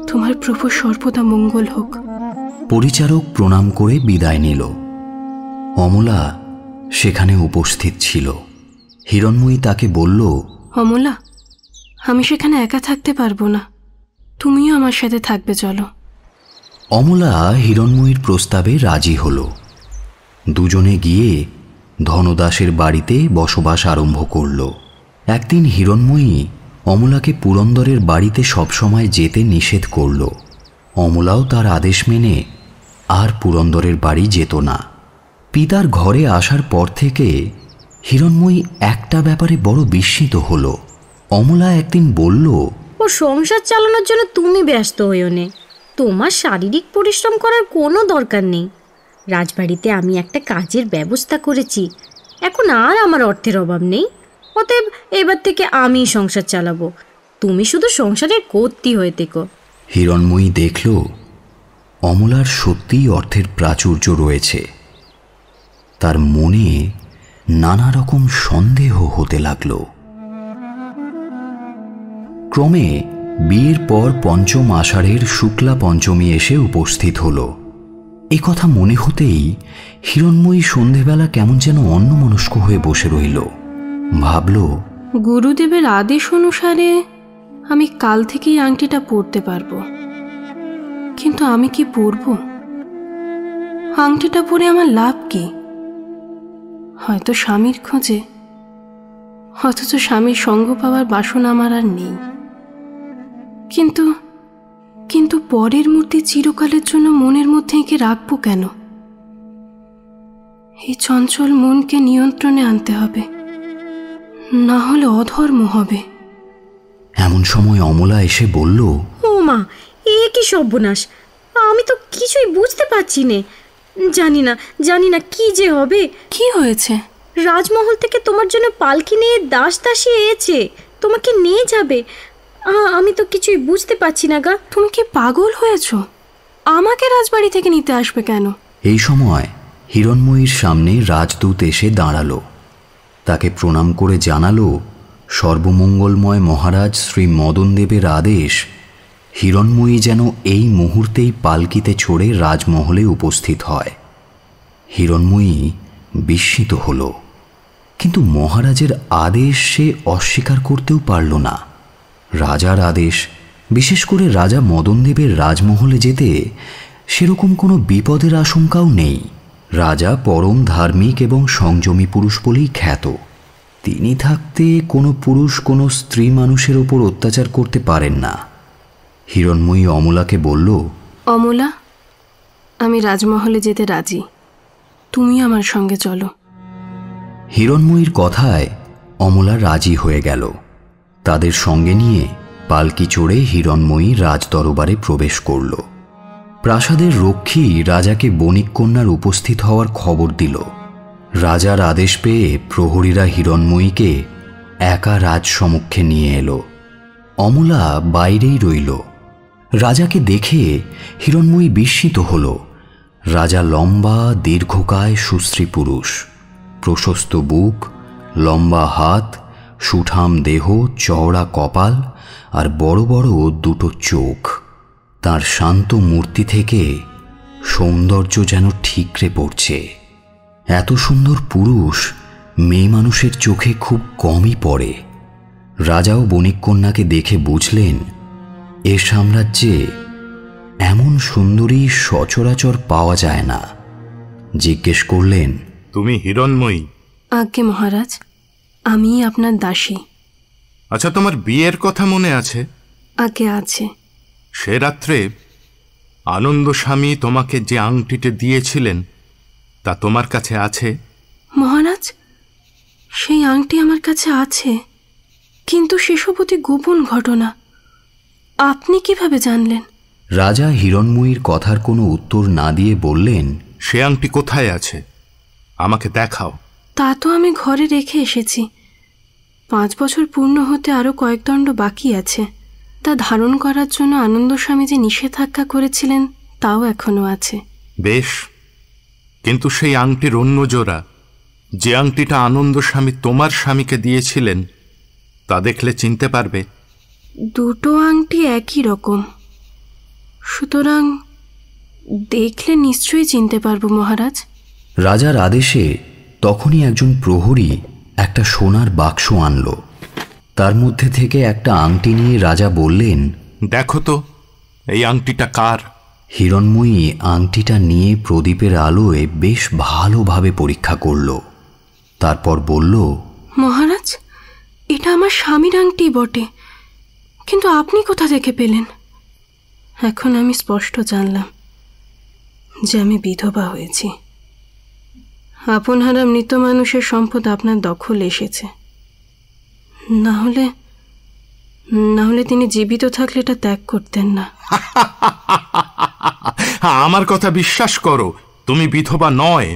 তোমার প্রভু সর্বদা মঙ্গল হোক। পরিচারক প্রণাম করে বিদায় নিল। অমলা সেখানে উপস্থিত ছিল। হিরণময়ী তাকে বলল, অমলা, আমি সেখানে একা থাকতে পারবো না, তুমিও আমার সাথে থাকবে, চলো। অমলা হিরণময়ীর প্রস্তাবে রাজি হল। দুজনে গিয়ে ধনদাসের বাড়িতে বসবাস আরম্ভ করল। একদিন হিরণময়ী অমলাকে পুরন্দরের বাড়িতে সবসময় যেতে নিষেধ করল। অমলাও তার আদেশ মেনে আর পুরন্দরের বাড়ি যেত না। পিতার ঘরে আসার পর থেকে হিরণময়ী একটা ব্যাপারে বড় বিস্মিত হল। অমলা একদিন বলল, ও সংসার চালানোর জন্য তুমি ব্যস্ত হইও নে, তোমার শারীরিক পরিশ্রম করার কোনো দরকার নেই। রাজবাড়িতে আমি একটা কাজের ব্যবস্থা করেছি, এখন আর আমার অর্থের অভাব নেই। অতএব এবার থেকে আমি সংসার চালাবো, তুমি শুধু সংসারের কর্ত্রী হয়ে থেকো। হিরণময়ী দেখল অমলার সত্যিই অর্থের প্রাচুর্য রয়েছে। তার মনে নানা রকম সন্দেহ হতে লাগল। ক্রমে বিয়ের পর পঞ্চম আষাঢ়ের শুক্লা পঞ্চমী এসে উপস্থিত হল। এ কথা মনে হতেই হিরণময়ী সন্ধেবেলা কেমন যেন অন্যমনস্ক হয়ে বসে রইল। ভাবল, গুরুদেবের আদেশ অনুসারে আমি কাল থেকেই আংটিটা পরতে পারবো, কিন্তু আমি কি পরব? আংটিটা পরে আমার লাভ কি? হয়তো স্বামীর খোঁজে, অথচ স্বামীর সঙ্গ পাওয়ার বাসনা আমার আর নেই। কিন্তু কিন্তু পরের মূর্তি চিরকালের জন্য মনের মধ্যে এঁকে রাখবো কেন? এই চঞ্চল মনকে নিয়ন্ত্রণে আনতে হবে, না হলে অধর্ম হবে। এমন সময় অমলা এসে বলল, ও মা, এ কি সর্বনাশ! আমি তো কিছুই বুঝতে পারছি নে। জানি না কি যে হবে। কি হয়েছে? রাজমহল থেকে তোমার জন্য পালকি নিয়ে দাস দাসী এসেছে, তোমাকে নিয়ে যাবে। আমি তো কিছুই বুঝতে পারছি না গা। তুমি কি পাগল হয়েছ? আমাকে রাজবাড়ি থেকে নিতে আসবে কেন? এই সময় হিরণময়ীর সামনে রাজদূত এসে দাঁড়ালো। তাকে প্রণাম করে জানালো, সর্বমঙ্গলময় মহারাজ শ্রী মদনদেবের আদেশ হিরণময়ী যেন এই মুহূর্তেই পালকিতে চড়ে রাজমহলে উপস্থিত হয়। হিরণময়ী বিস্মিত হল, কিন্তু মহারাজের আদেশ সে অস্বীকার করতেও পারল না। রাজার আদেশ, বিশেষ করে রাজা মদনদেবের রাজমহলে যেতে সেরকম কোনো বিপদের আশঙ্কাও নেই। রাজা পরম ধার্মিক এবং সংযমী পুরুষ বলেই খ্যাত। তিনি থাকতে কোনো পুরুষ কোনো স্ত্রী মানুষের ওপর অত্যাচার করতে পারেন না। হিরণময়ী অমলাকে বলল, অমলা, আমি রাজমহলে যেতে রাজি, তুমি আমার সঙ্গে চলো। হিরণময়ীর কথায় অমলা রাজি হয়ে গেল। তাদের সঙ্গে নিয়ে পালকি চড়ে হিরণময়ী রাজদরবারে প্রবেশ করল। প্রাসাদের রক্ষী রাজাকে বণিক কন্যার উপস্থিত হওয়ার খবর দিল। রাজার আদেশ পেয়ে প্রহরীরা হিরণময়ীকে একা রাজসমক্ষে নিয়ে এলো। অমলা বাইরেই রইল। রাজাকে দেখে হিরণময়ী বিস্মিত হল। রাজা লম্বা দীর্ঘকায় সুশ্রী পুরুষ, প্রশস্ত বুক, লম্বা হাত, সুঠাম দেহ, চওড়া কপাল আর বড় বড় দুটো চোখ। তার শান্ত মূর্তি থেকে সৌন্দর্য যেন ঠিকরে পড়ছে। এত সুন্দর পুরুষ মেয়ে মানুষের চোখে খুব কমই পড়ে। রাজাও বণিক কন্যাকে দেখে বুঝলেন এ সাম্রাজ্যে এমন সুন্দরী সচরাচর পাওয়া যায় না। জিজ্ঞেস করলেন, তুমি হিরণময়ী? আজ্ঞে মহারাজ, আমি আপনার দাসী। আচ্ছা, তোমার বিয়ের কথা মনে আছে? আজ্ঞে আছে। সে রাত্রে আনন্দ স্বামী তোমাকে যে আংটিটি দিয়েছিলেন তা তোমার কাছে আছে? মহারাজ, সেই আংটি আমার কাছে আছে, কিন্তু সেসব অতি গোপন ঘটনা। আপনি কিভাবে জানলেন? রাজা হিরণময়ীর কথার কোনো উত্তর না দিয়ে বললেন, সে আংটি কোথায় আছে? আমাকে দেখাও। তা তো আমি ঘরে রেখে এসেছি। 5 বছর পূর্ণ হতে আরও কয়েক দণ্ড বাকি আছে। তা ধারণ করার জন্য আনন্দস্বামী যে নিষেধাজ্ঞা করেছিলেন তাও এখনো আছে। বেশ, কিন্তু সেই আংটির অন্য জোড়া, যে আংটিটা আনন্দস্বামী তোমার স্বামীকে দিয়েছিলেন, তা দেখলে চিনতে পারবে? দুটো আংটি একই রকম, সুতরাং দেখলে নিশ্চয়ই চিনতে পারবো মহারাজ। রাজার আদেশে তখনই একজন প্রহরী একটা সোনার বাক্স আনল। তার মধ্যে থেকে একটা আংটি নিয়ে রাজা বললেন, দেখো তো এই আংটিটা কার? হিরণময়ী আংটিটা নিয়ে প্রদীপের আলোয় বেশ ভালোভাবে পরীক্ষা করল। তারপর বলল, মহারাজ, এটা আমার স্বামীর আংটি বটে, কিন্তু আপনি কোথা থেকে পেলেন? এখন আমি স্পষ্ট জানলাম যে আমি বিধবা হয়েছি। আপনহারা মৃত মানুষের সম্পদ আপনার দখলে এসেছে। না হলে তিনি জীবিত থাকলে এটা ত্যাগ করতেন না। আমার কথা বিশ্বাস করো, তুমি বিধবা নয়।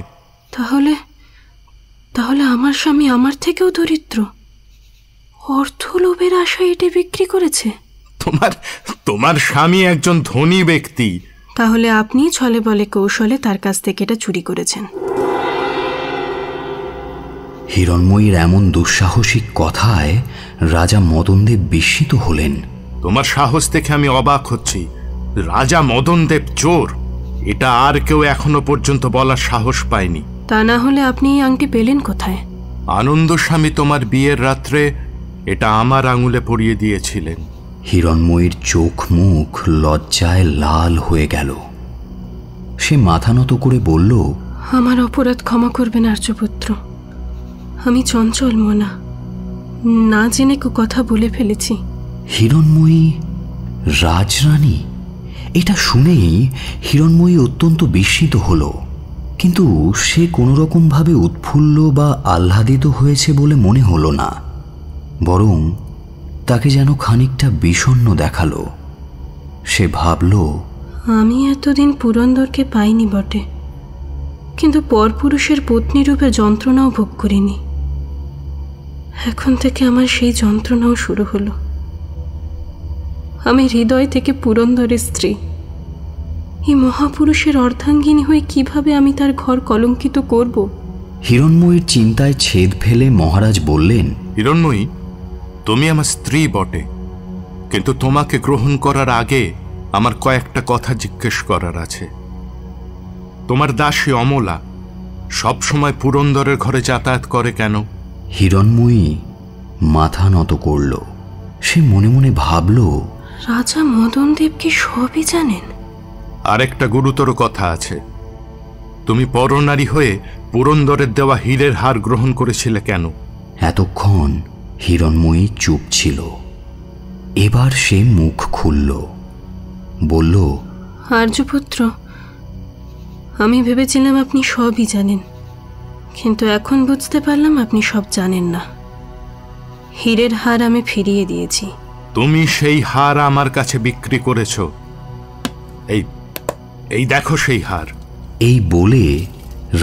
তাহলে আমার স্বামী আমার থেকেও দরিদ্র, অর্থ লোভের আশায় এটি বিক্রি করেছে। তোমার স্বামী একজন ধনী ব্যক্তি। তাহলে আপনি ছলে বলে কৌশলে তার কাছ থেকে এটা চুরি করেছেন। হিরণময়ীর এমন দুঃসাহসিক কথায় রাজা মদনদেব বিস্মিত হলেন। তোমার সাহস দেখে আমি অবাক হচ্ছি। রাজা মদনদেব চোর? এটা আর কেউ এখনো পর্যন্ত বলার সাহস পায়নি। তা না হলে আপনি এই আংটি পেলেন কোথায়? আনন্দস্বামী তোমার বিয়ের রাত্রে এটা আমার আঙুলে পরিয়ে দিয়েছিলেন। হিরণময়ীর চোখ মুখ লজ্জায় লাল হয়ে গেল। সে মাথা নত করে বলল, আমার অপরাধ ক্ষমা করবেন আর্যপুত্র। আমি চঞ্চল মনা, না জেনে কথা বলে ফেলেছি। হিরণময়ী রাজরানী? এটা শুনেই হিরণময়ী অত্যন্ত বিস্মিত হল, কিন্তু সে কোনোরকমভাবে উৎফুল্ল বা আহ্লাদিত হয়েছে বলে মনে হল না, বরং তাকে যেন খানিকটা বিষণ্ণ দেখালো। সে ভাবল, আমি এতদিন পুরন্দরকে পাইনি বটে, কিন্তু পরপুরুষের পত্নী রূপে যন্ত্রণাও ভোগ করিনি। এখন থেকে আমার সেই যন্ত্রণাও শুরু হলো। আমি হৃদয় থেকে পুরন্দরের স্ত্রী। এই মহাপুরুষের অর্ধাঙ্গিনী হয়ে কিভাবে আমি তার ঘর কলঙ্কিত করব? হিরণময়ীর চিন্তায় ছেদ ফেলে মহারাজ বললেন, হিরণময়ী, তুমি আমার স্ত্রী বটে, কিন্তু তোমাকে গ্রহণ করার আগে আমার কয়েকটা কথা জিজ্ঞেস করার আছে। তোমার দাসী অমলা সবসময় পুরন্দরের ঘরে যাতায়াত করে কেন? হিরণময়ী মাথা নত করল। সে মনে মনে ভাবল, রাজা মদনদেব কি সবই জানেন? আরেকটা গুরুতর কথা আছে। তুমি পরনারী হয়ে পুরন্দরের দেওয়া হীরের হার গ্রহণ করেছিলে কেন? এতক্ষণ হিরণময়ী চুপ ছিল। এবার সে মুখ খুলল, বলল, আর্যপুত্র, আমি ভেবেছিলাম আপনি সবই জানেন, কিন্তু এখন বুঝতে পারলাম আপনি সব জানেন না। হীরের হার আমি ফিরিয়ে দিয়েছি। তুমি সেই হার আমার কাছে বিক্রি করেছ। এই দেখো সেই হার। এই বলে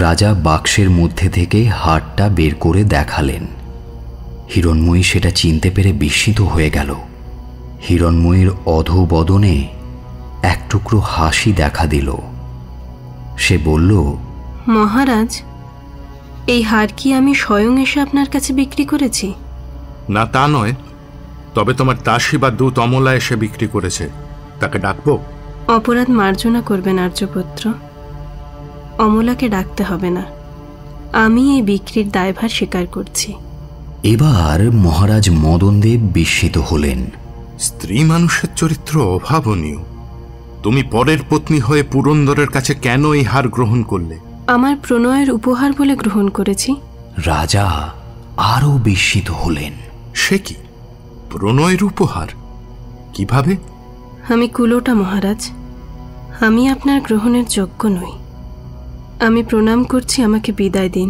রাজা বাক্সের মধ্যে থেকে হারটা বের করে দেখালেন। হিরণময়ী সেটা চিনতে পেরে বিস্মিত হয়ে গেল। হিরণময়ীর অধোবদনে এক টুকরো হাসি দেখা দিল। সে বলল, মহারাজ, এই হার কি আমি স্বয়ং এসে আপনার কাছে বিক্রি করেছি? না, তা নয়, তবে তোমার দাসী বা দূত অমলা এসে বিক্রি করেছে। তাকে ডাকবো? অপরাধ মার্জনা করবেন আর্যপুত্র। অমলাকে ডাকতে হবে না, আমি এই বিক্রির দায়ভার স্বীকার করছি। এবার মহারাজ মদনদেব বিস্মিত হলেন। স্ত্রী মানুষের চরিত্র অভাবনীয়। তুমি পরের পত্নী হয়ে পুরন্দরের কাছে কেন এই হার গ্রহণ করলে? আমার প্রণয়ের উপহার বলে গ্রহণ করেছি। রাজা আরো বিস্মিত হলেন। সে কি, প্রণয়ের উপহার? কিভাবে? আমি কুলোটা মহারাজ, আমি আপনার গ্রহণের যোগ্য নই। আমি প্রণাম করছি, আমাকে বিদায় দিন।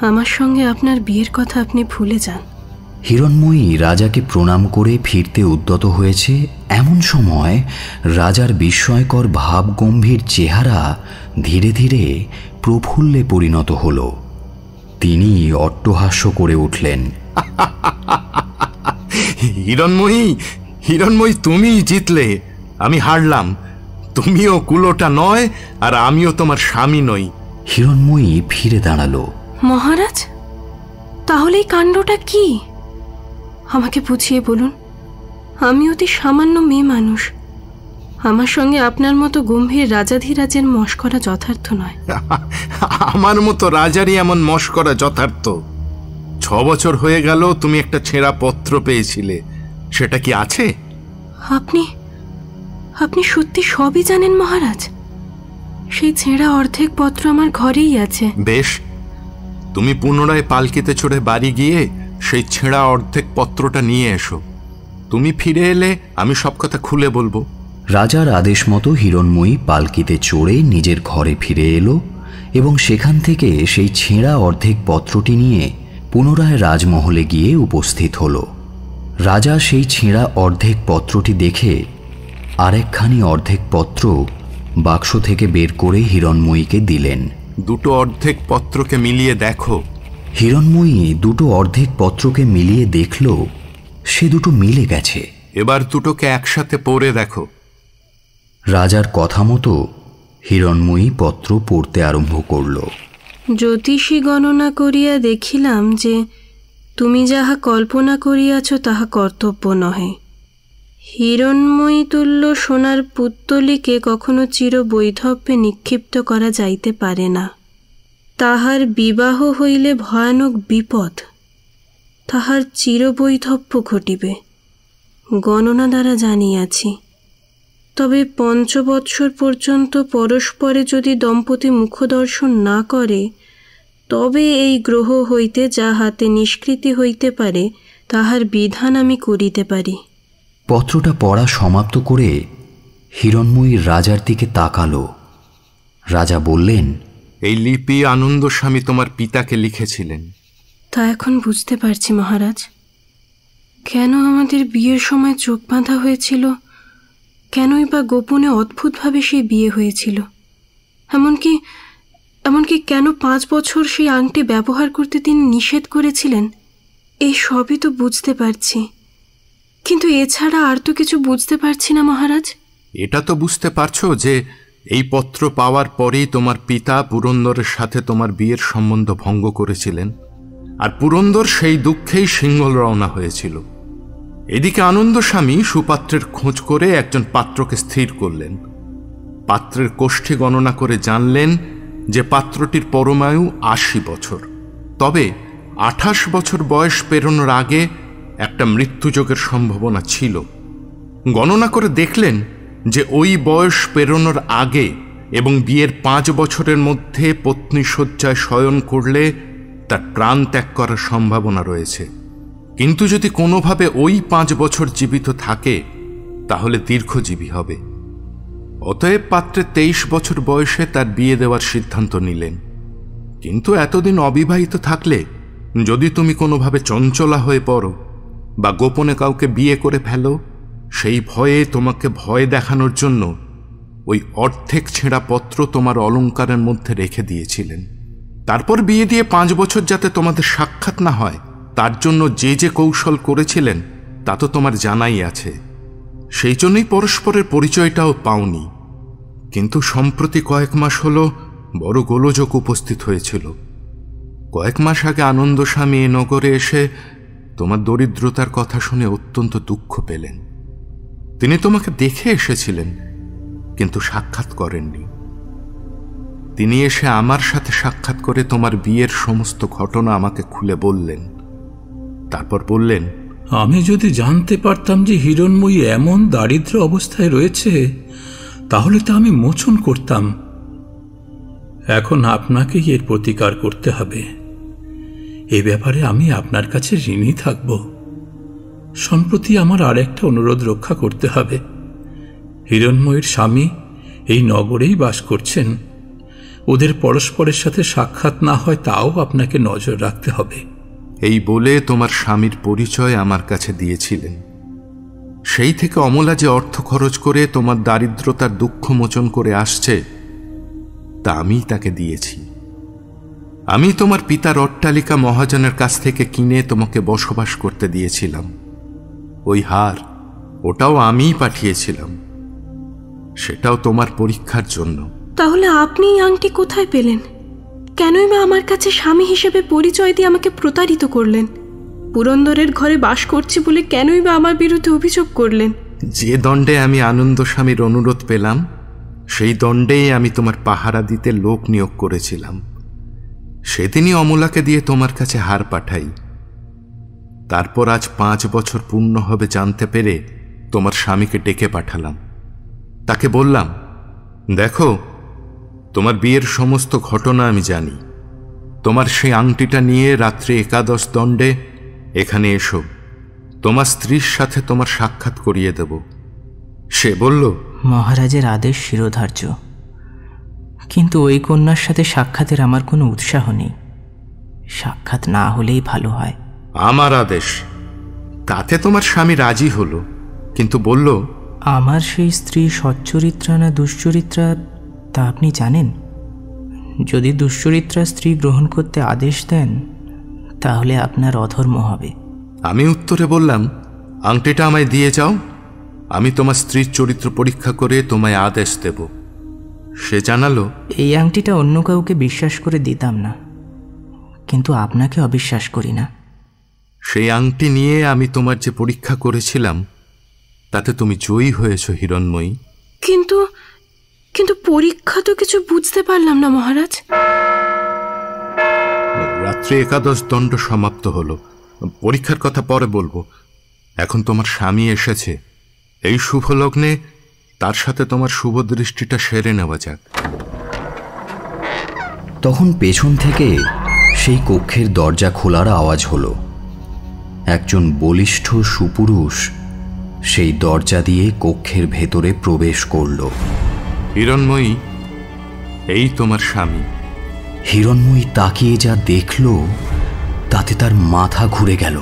আমার সঙ্গে আপনার বিয়ের কথা আপনি ভুলে যান। হিরণময়ী রাজাকে প্রণাম করে ফিরতে উদ্যত হয়েছে, এমন সময় রাজার বিস্ময়কর ভাবগম্ভীর চেহারা ধীরে ধীরে প্রফুল্লে পরিণত হল। তিনি অট্টহাস্য করে উঠলেন। হিরণময়ী, তুমিই জিতলে, আমি হারলাম। তুমিও কুলোটা নয়, আর আমিও তোমার স্বামী নই। হিরণময়ী ফিরে দাঁড়ালো। মহারাজ, তাহলে এই কাণ্ডটা কি? আমাকে বুঝিয়ে বলুন। আমি অতি সামান্য মেয়ে মানুষ। আমার সঙ্গে আপনার মতো গম্ভীর রাজাধিরাজের মশকরা যথার্থ নয়। আমার মতো রাজারই এমন মশকরা যথার্থ। 6 বছর হয়ে গেল তুমি একটা ছেঁড়া পত্র পেয়েছিলে, সেটা কি আছে? আপনি সত্যি সবই জানেন মহারাজ? সেই ছেঁড়া অর্ধেক পত্র আমার ঘরেই আছে। বেশ, তুমি পুনরায় পালকিতে চড়ে বাড়ি গিয়ে সেই ছেঁড়া অর্ধেক পত্রটা নিয়ে এসো। তুমি ফিরে এলে আমি সব কথা খুলে বলবো। রাজার আদেশ মতো হিরণময়ী পালকিতে চড়ে নিজের ঘরে ফিরে এলো এবং সেখান থেকে সেই ছেঁড়া অর্ধেক পত্রটি নিয়ে পুনরায় রাজমহলে গিয়ে উপস্থিত হল। রাজা সেই ছেঁড়া অর্ধেক পত্রটি দেখে আরেকখানি অর্ধেক পত্র বাক্স থেকে বের করে হিরণময়ীকে দিলেন। দুটো অর্ধেক পত্রকে মিলিয়ে দেখো। হিরণময়ী দুটো অর্ধেক পত্রকে মিলিয়ে দেখল, সে দুটো মিলে গেছে। এবার দুটোকে একসাথে পড়ে দেখো। রাজার কথা মতো হিরণময়ী পত্র পড়তে আরম্ভ করল। জ্যোতিষী গণনা করিয়া দেখিলাম যে তুমি যাহা কল্পনা করিয়াছ তাহা কর্তব্য নহে। হিরণ্ময়ী তুল্য সোনার পুত্তলিকে কখনো চিরবৈধব্যে নিক্ষিপ্ত করা যাইতে পারে না। তাহার বিবাহ হইলে ভয়ানক বিপদ, তাহার চিরবৈধব্য ঘটিবে, গণনা দ্বারা জানিয়াছি। তবে 5 বৎসর পর্যন্ত পরস্পরে যদি দম্পতি মুখদর্শন না করে, তবে এই গ্রহ হইতে যা হাতে নিষ্কৃতি হইতে পারে তাহার বিধান আমি করিতে পারি। পত্রটা পড়া সমাপ্ত করে হিরণ্ময়ী রাজার দিকে তাকালো। রাজা বললেন, এই লিপি আনন্দস্বামী তোমার পিতাকে লিখেছিলেন। তা এখন বুঝতে পারছি মহারাজ, কেন আমাদের বিয়ের সময় চোখ বাঁধা হয়েছিল, কেনই বা গোপনে অদ্ভুতভাবে সেই বিয়ে হয়েছিল, এমনকি কেন 5 বছর সেই আংটি ব্যবহার করতে তিনি নিষেধ করেছিলেন, এই সবই তো বুঝতে পারছি। কিন্তু এছাড়া আর তো কিছু বুঝতে পারছি না মহারাজ। এটা তো বুঝতে পারছো যে এই পত্র পাওয়ার পরেই তোমার পিতা পুরন্দরের সাথে তোমার বিয়ের সম্বন্ধ ভঙ্গ করেছিলেন, আর পুরন্দর সেই দুঃখেই সিংহল রওনা হয়েছিল। এদিকে আনন্দস্বামী সুপাত্রের খোঁজ করে একজন পাত্রকে স্থির করলেন। পাত্রের কোষ্ঠী গণনা করে জানলেন যে পাত্রটির পরমায়ু 80 বছর, তবে 28 বছর বয়স পেরোনোর আগে একটা মৃত্যুযোগের সম্ভাবনা ছিল। গণনা করে দেখলেন যে ওই বয়স পেরোনোর আগে এবং বিয়ের 5 বছরের মধ্যে পত্নী শয্যায় শয়ন করলে তার প্রাণ ত্যাগ করার সম্ভাবনা রয়েছে। কিন্তু যদি কোনোভাবে ওই 5 বছর জীবিত থাকে তাহলে দীর্ঘজীবী হবে। অতএব পাত্রে 23 বছর বয়সে তার বিয়ে দেওয়ার সিদ্ধান্ত নিলেন। কিন্তু এতদিন অবিবাহিত থাকলে যদি তুমি কোনোভাবে চঞ্চলা হয়ে পড়ো বা গোপনে কাউকে বিয়ে করে ফেলো, সেই ভয়ে তোমাকে ভয় দেখানোর জন্য ওই অর্ধেক ছেঁড়া পত্র তোমার অলংকারের মধ্যে রেখে দিয়েছিলেন। তারপর বিয়ে দিয়ে 5 বছর যাতে তোমাদের সাক্ষাৎ না হয় তার জন্য যে কৌশল করেছিলেন তা তো তোমার জানাই আছে। সেই জন্যই পরস্পরের পরিচয়টাও পাওনি। কিন্তু সম্প্রতি কয়েক মাস হলো বড় গোলযোগ উপস্থিত হয়েছিল। কয়েক মাস আগে আনন্দস্বামী এ নগরে এসে তোমার দরিদ্রতার কথা শুনে অত্যন্ত দুঃখ পেলেন। তিনি তোমাকে দেখে এসেছিলেন, কিন্তু সাক্ষাৎ করেননি। তিনি এসে আমার সাথে সাক্ষাৎ করে তোমার বিয়ের সমস্ত ঘটনা আমাকে খুলে বললেন। তারপর বললেন, আমি যদি জানতে পারতাম যে হিরণ্ময়ী এমন দারিদ্র অবস্থায় রয়েছে তাহলে তা আমি মোচন করতাম। এখন আপনাকেই এর প্রতিকার করতে হবে। এ ব্যাপারে আমি আপনার কাছে ঋণী থাকব। সম্প্রতি আমার আর একটা অনুরোধ রক্ষা করতে হবে। হিরণ্ময়ীর স্বামী এই নগরেই বাস করছেন। ওদের পরস্পরের সাথে সাক্ষাৎ না হয় তাও আপনাকে নজর রাখতে হবে। এই বলে তোমার স্বামীর পরিচয় আমার কাছে দিয়েছিলেন। সেই থেকে অমলা যে অর্থ খরচ করে তোমার দারিদ্রতার দুঃখ মোচন করে আসছে তা আমিই তাকে দিয়েছি। আমি তোমার পিতার অট্টালিকা মহাজনের কাছ থেকে কিনে তোমাকে বসবাস করতে দিয়েছিলাম। ওই হার ওটাও আমিই পাঠিয়েছিলাম, সেটাও তোমার পরীক্ষার জন্য। তাহলে আপনি এই আংটি কোথায় পেলেন? কেনই বা আমার কাছে স্বামী হিসেবে পরিচয় দিয়ে আমাকে প্রতারিত করলেন? পুরন্দরের ঘরে বাস করছি বলে কেনই বা আমার বিরুদ্ধে অভিযোগ করলেন? যে দণ্ডে আমি আনন্দস্বামীর অনুরোধ পেলাম সেই দণ্ডেই আমি তোমার পাহারা দিতে লোক নিয়োগ করেছিলাম। সেদিনই অমলাকে দিয়ে তোমার কাছে হার পাঠাই। তারপর আজ 5 বছর পূর্ণ হবে জানতে পেরে তোমার স্বামীকে ডেকে পাঠালাম। তাকে বললাম, দেখো, তোমার বিয়ের সমস্ত ঘটনা আমি জানি। তোমার সেই আংটিটা নিয়ে রাত্রি 11 দণ্ডে এখানে এসো, তোমার স্ত্রীর সাথে তোমার সাক্ষাৎ করিয়ে দেব। সে বলল, মহারাজের আদেশ শিরোধার্য, কিন্তু ওই কন্যার সাথে সাক্ষাতের আমার কোনো উৎসাহ নেই। সাক্ষাৎ না হলেই ভালো হয়। আমার আদেশ। তাতে তোমার স্বামী রাজি হলো, কিন্তু বলল, আমার সেই স্ত্রী সচ্চরিত্রা না দুশ্চরিত্রা তা আপনি জানেন? যদি দুশ্চরিত্রা স্ত্রী গ্রহণ করতে আদেশ দেন তাহলে আপনার অধর্ম হবে। আমি উত্তরে বললাম, আংটিটা আমায় দিয়ে যাও, আমি তোমার স্ত্রীর চরিত্র পরীক্ষা করে তোমায় আদেশ দেব। সে জানালো, এই আংটিটা অন্য কাউকে বিশ্বাস করে দিতাম না, কিন্তু আপনাকে অবিশ্বাস করি না। সেই আংটি নিয়ে আমি তোমার যে পরীক্ষা করেছিলাম তাতে তুমি জয়ী হয়েছ হিরণময়ী। কিন্তু কিন্তু পরীক্ষা তো কিছু বুঝতে পারলাম না মহারাজ। রাত্রি একাদশ দণ্ড সমাপ্ত হলো, পরীক্ষার কথা পরে বলবো। এখন তোমার স্বামী এসেছে, এই শুভ লগ্নে তার সাথে তোমার শুভ দৃষ্টিটা সেরে নেওয়া যাক। তখন পেছন থেকে সেই কক্ষের দরজা খোলার আওয়াজ হলো। একজন বলিষ্ঠ সুপুরুষ সেই দরজা দিয়ে কক্ষের ভেতরে প্রবেশ করল। হিরণময়ী, এই তোমার স্বামী। হিরণময়ী তাকিয়ে যা দেখল তাতে তার মাথা ঘুরে গেল।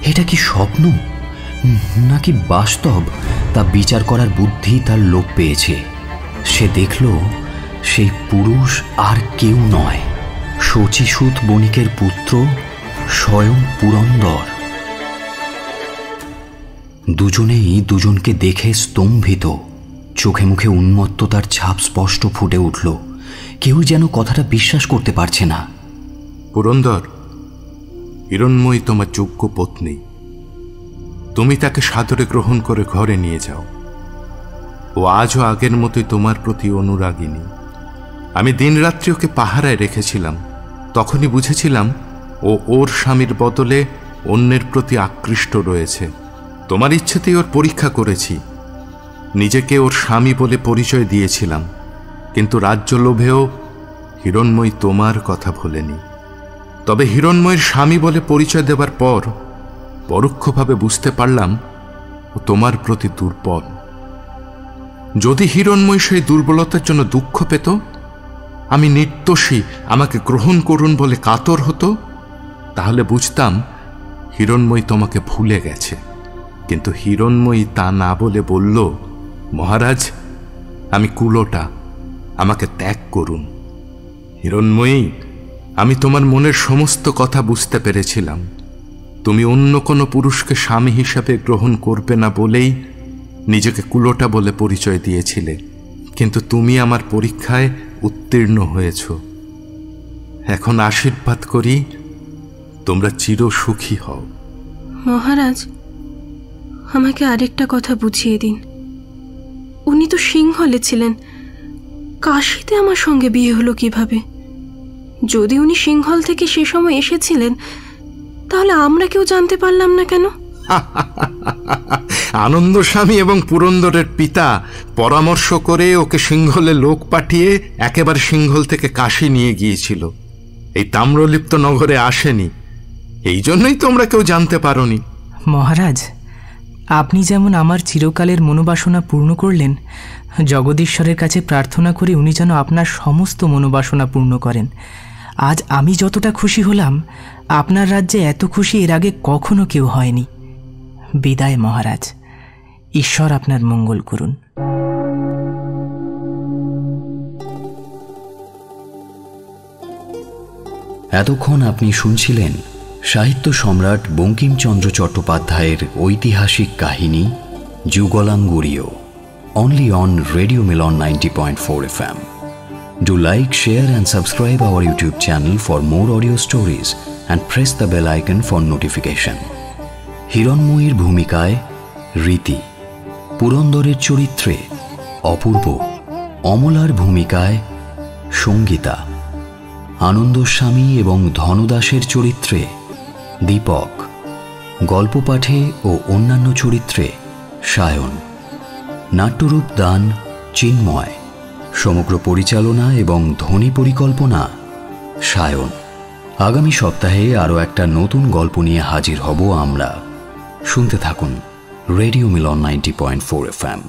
এটা কি স্বপ্ন নাকি বাস্তব তা বিচার করার বুদ্ধি তার লোপ পেয়েছে। সে দেখল সেই পুরুষ আর কেউ নয়, শচীসূত বণিকের পুত্র স্বয়ং পুরন্দর। দুজনেই দুজনকে দেখে স্তম্ভিত, চোখে মুখে উন্মত্ততার ছাপ স্পষ্ট ফুটে উঠল। কেউ যেন কথাটা বিশ্বাস করতে পারছে না। পুরন্দর, হিরণময়ী তোমার যোগ্য পত্নী। তুমি তাকে সাদরে গ্রহণ করে ঘরে নিয়ে যাও। ও আজও আগের মতোই তোমার প্রতি অনুরাগিনী। আমি দিনরাত্রি ওকে পাহারায় রেখেছিলাম, তখনই বুঝেছিলাম ও ওর স্বামীর বদলে অন্যের প্রতি আকৃষ্ট রয়েছে। তোমার ইচ্ছেতেই ওর পরীক্ষা করেছি। নিজেকে ওর স্বামী বলে পরিচয় দিয়েছিলাম, কিন্তু রাজ্য লোভেও হিরণময়ী তোমার কথা ভোলেনি। তবে হিরণময়ীর স্বামী বলে পরিচয় দেবার পর পরোক্ষভাবে বুঝতে পারলাম ও তোমার প্রতি দুর্বল। যদি হিরণময়ী সেই দুর্বলতার জন্য দুঃখ পেত, আমি নির্দোষী, আমাকে গ্রহণ করুন বলে কাতর হতো, তাহলে বুঝতাম হিরণময়ী তোমাকে ভুলে গেছে। কিন্তু হিরণময়ী তা না বলে বলল, মহারাজ, আমি কুলোটা, আমাকে ত্যাগ করুন। হিরণময়ী, আমি তোমার মনের সমস্ত কথা বুঝতে পেরেছিলাম। তুমি অন্য কোনো পুরুষকে স্বামী হিসাবে গ্রহণ করবে না বলেই নিজেকে কুলোটা বলে পরিচয় দিয়েছিলে, কিন্তু তুমি আমার পরীক্ষায় উত্তীর্ণ হয়েছ। এখন আশীর্বাদ করি তোমরা চির সুখী হও। মহারাজ, আমাকে আরেকটা কথা বুঝিয়ে দিন। উনি তো সিংহলে ছিলেন, কাশীতে আমার সঙ্গে বিয়ে হলো কিভাবে? যদি উনি সিংহল থেকে সে সময় এসেছিলেন, তাহলে আমরা কেউ জানতে পারলাম না কেন? আনন্দস্বামী এবং পুরন্দরের পিতা পরামর্শ করে ওকে সিংহলে লোক পাঠিয়ে একেবারে সিংহল থেকে কাশী নিয়ে গিয়েছিল। এই তাম্রলিপ্ত নগরে আসেনি, এই জন্যই তোমরা কেউ জানতে পারোনি। মহারাজ, আপনি যেমন আমার চিরকালের মনোবাসনা পূর্ণ করলেন, জগদীশ্বরের কাছে প্রার্থনা করে উনি যেন আপনার সমস্ত মনোবাসনা পূর্ণ করেন। আজ আমি যতটা খুশি হলাম, আপনার রাজ্যে এত খুশি এর আগে কখনো কেউ হয়নি। বিদায় মহারাজ, ঈশ্বর আপনার মঙ্গল করুন। এতক্ষণ আপনি শুনছিলেন সাহিত্য সম্রাট বঙ্কিমচন্দ্র চট্টোপাধ্যায়ের ঐতিহাসিক কাহিনী Yugalanguriya, only on Radio Milan 90.4 FM. Do like, share and subscribe our YouTube channel for more audio stories and press the bell icon for notification. হিরণময়ীর ভূমিকায় রীতি, পুরন্দরের চরিত্রে অপূর্ব, অমলার ভূমিকায় সঙ্গীতা, আনন্দস্বামী এবং ধনদাসের চরিত্রে দীপক, গল্প পাঠে ও অন্যান্য চরিত্রে সায়ন, নাট্যরূপ দান চিন্ময়, সমগ্র পরিচালনা এবং ধ্বনি পরিকল্পনা সায়ন। আগামী সপ্তাহে আরও একটা নতুন গল্প নিয়ে হাজির হব আমরা। শুনতে থাকুন রেডিও মিলন 90.4 FM।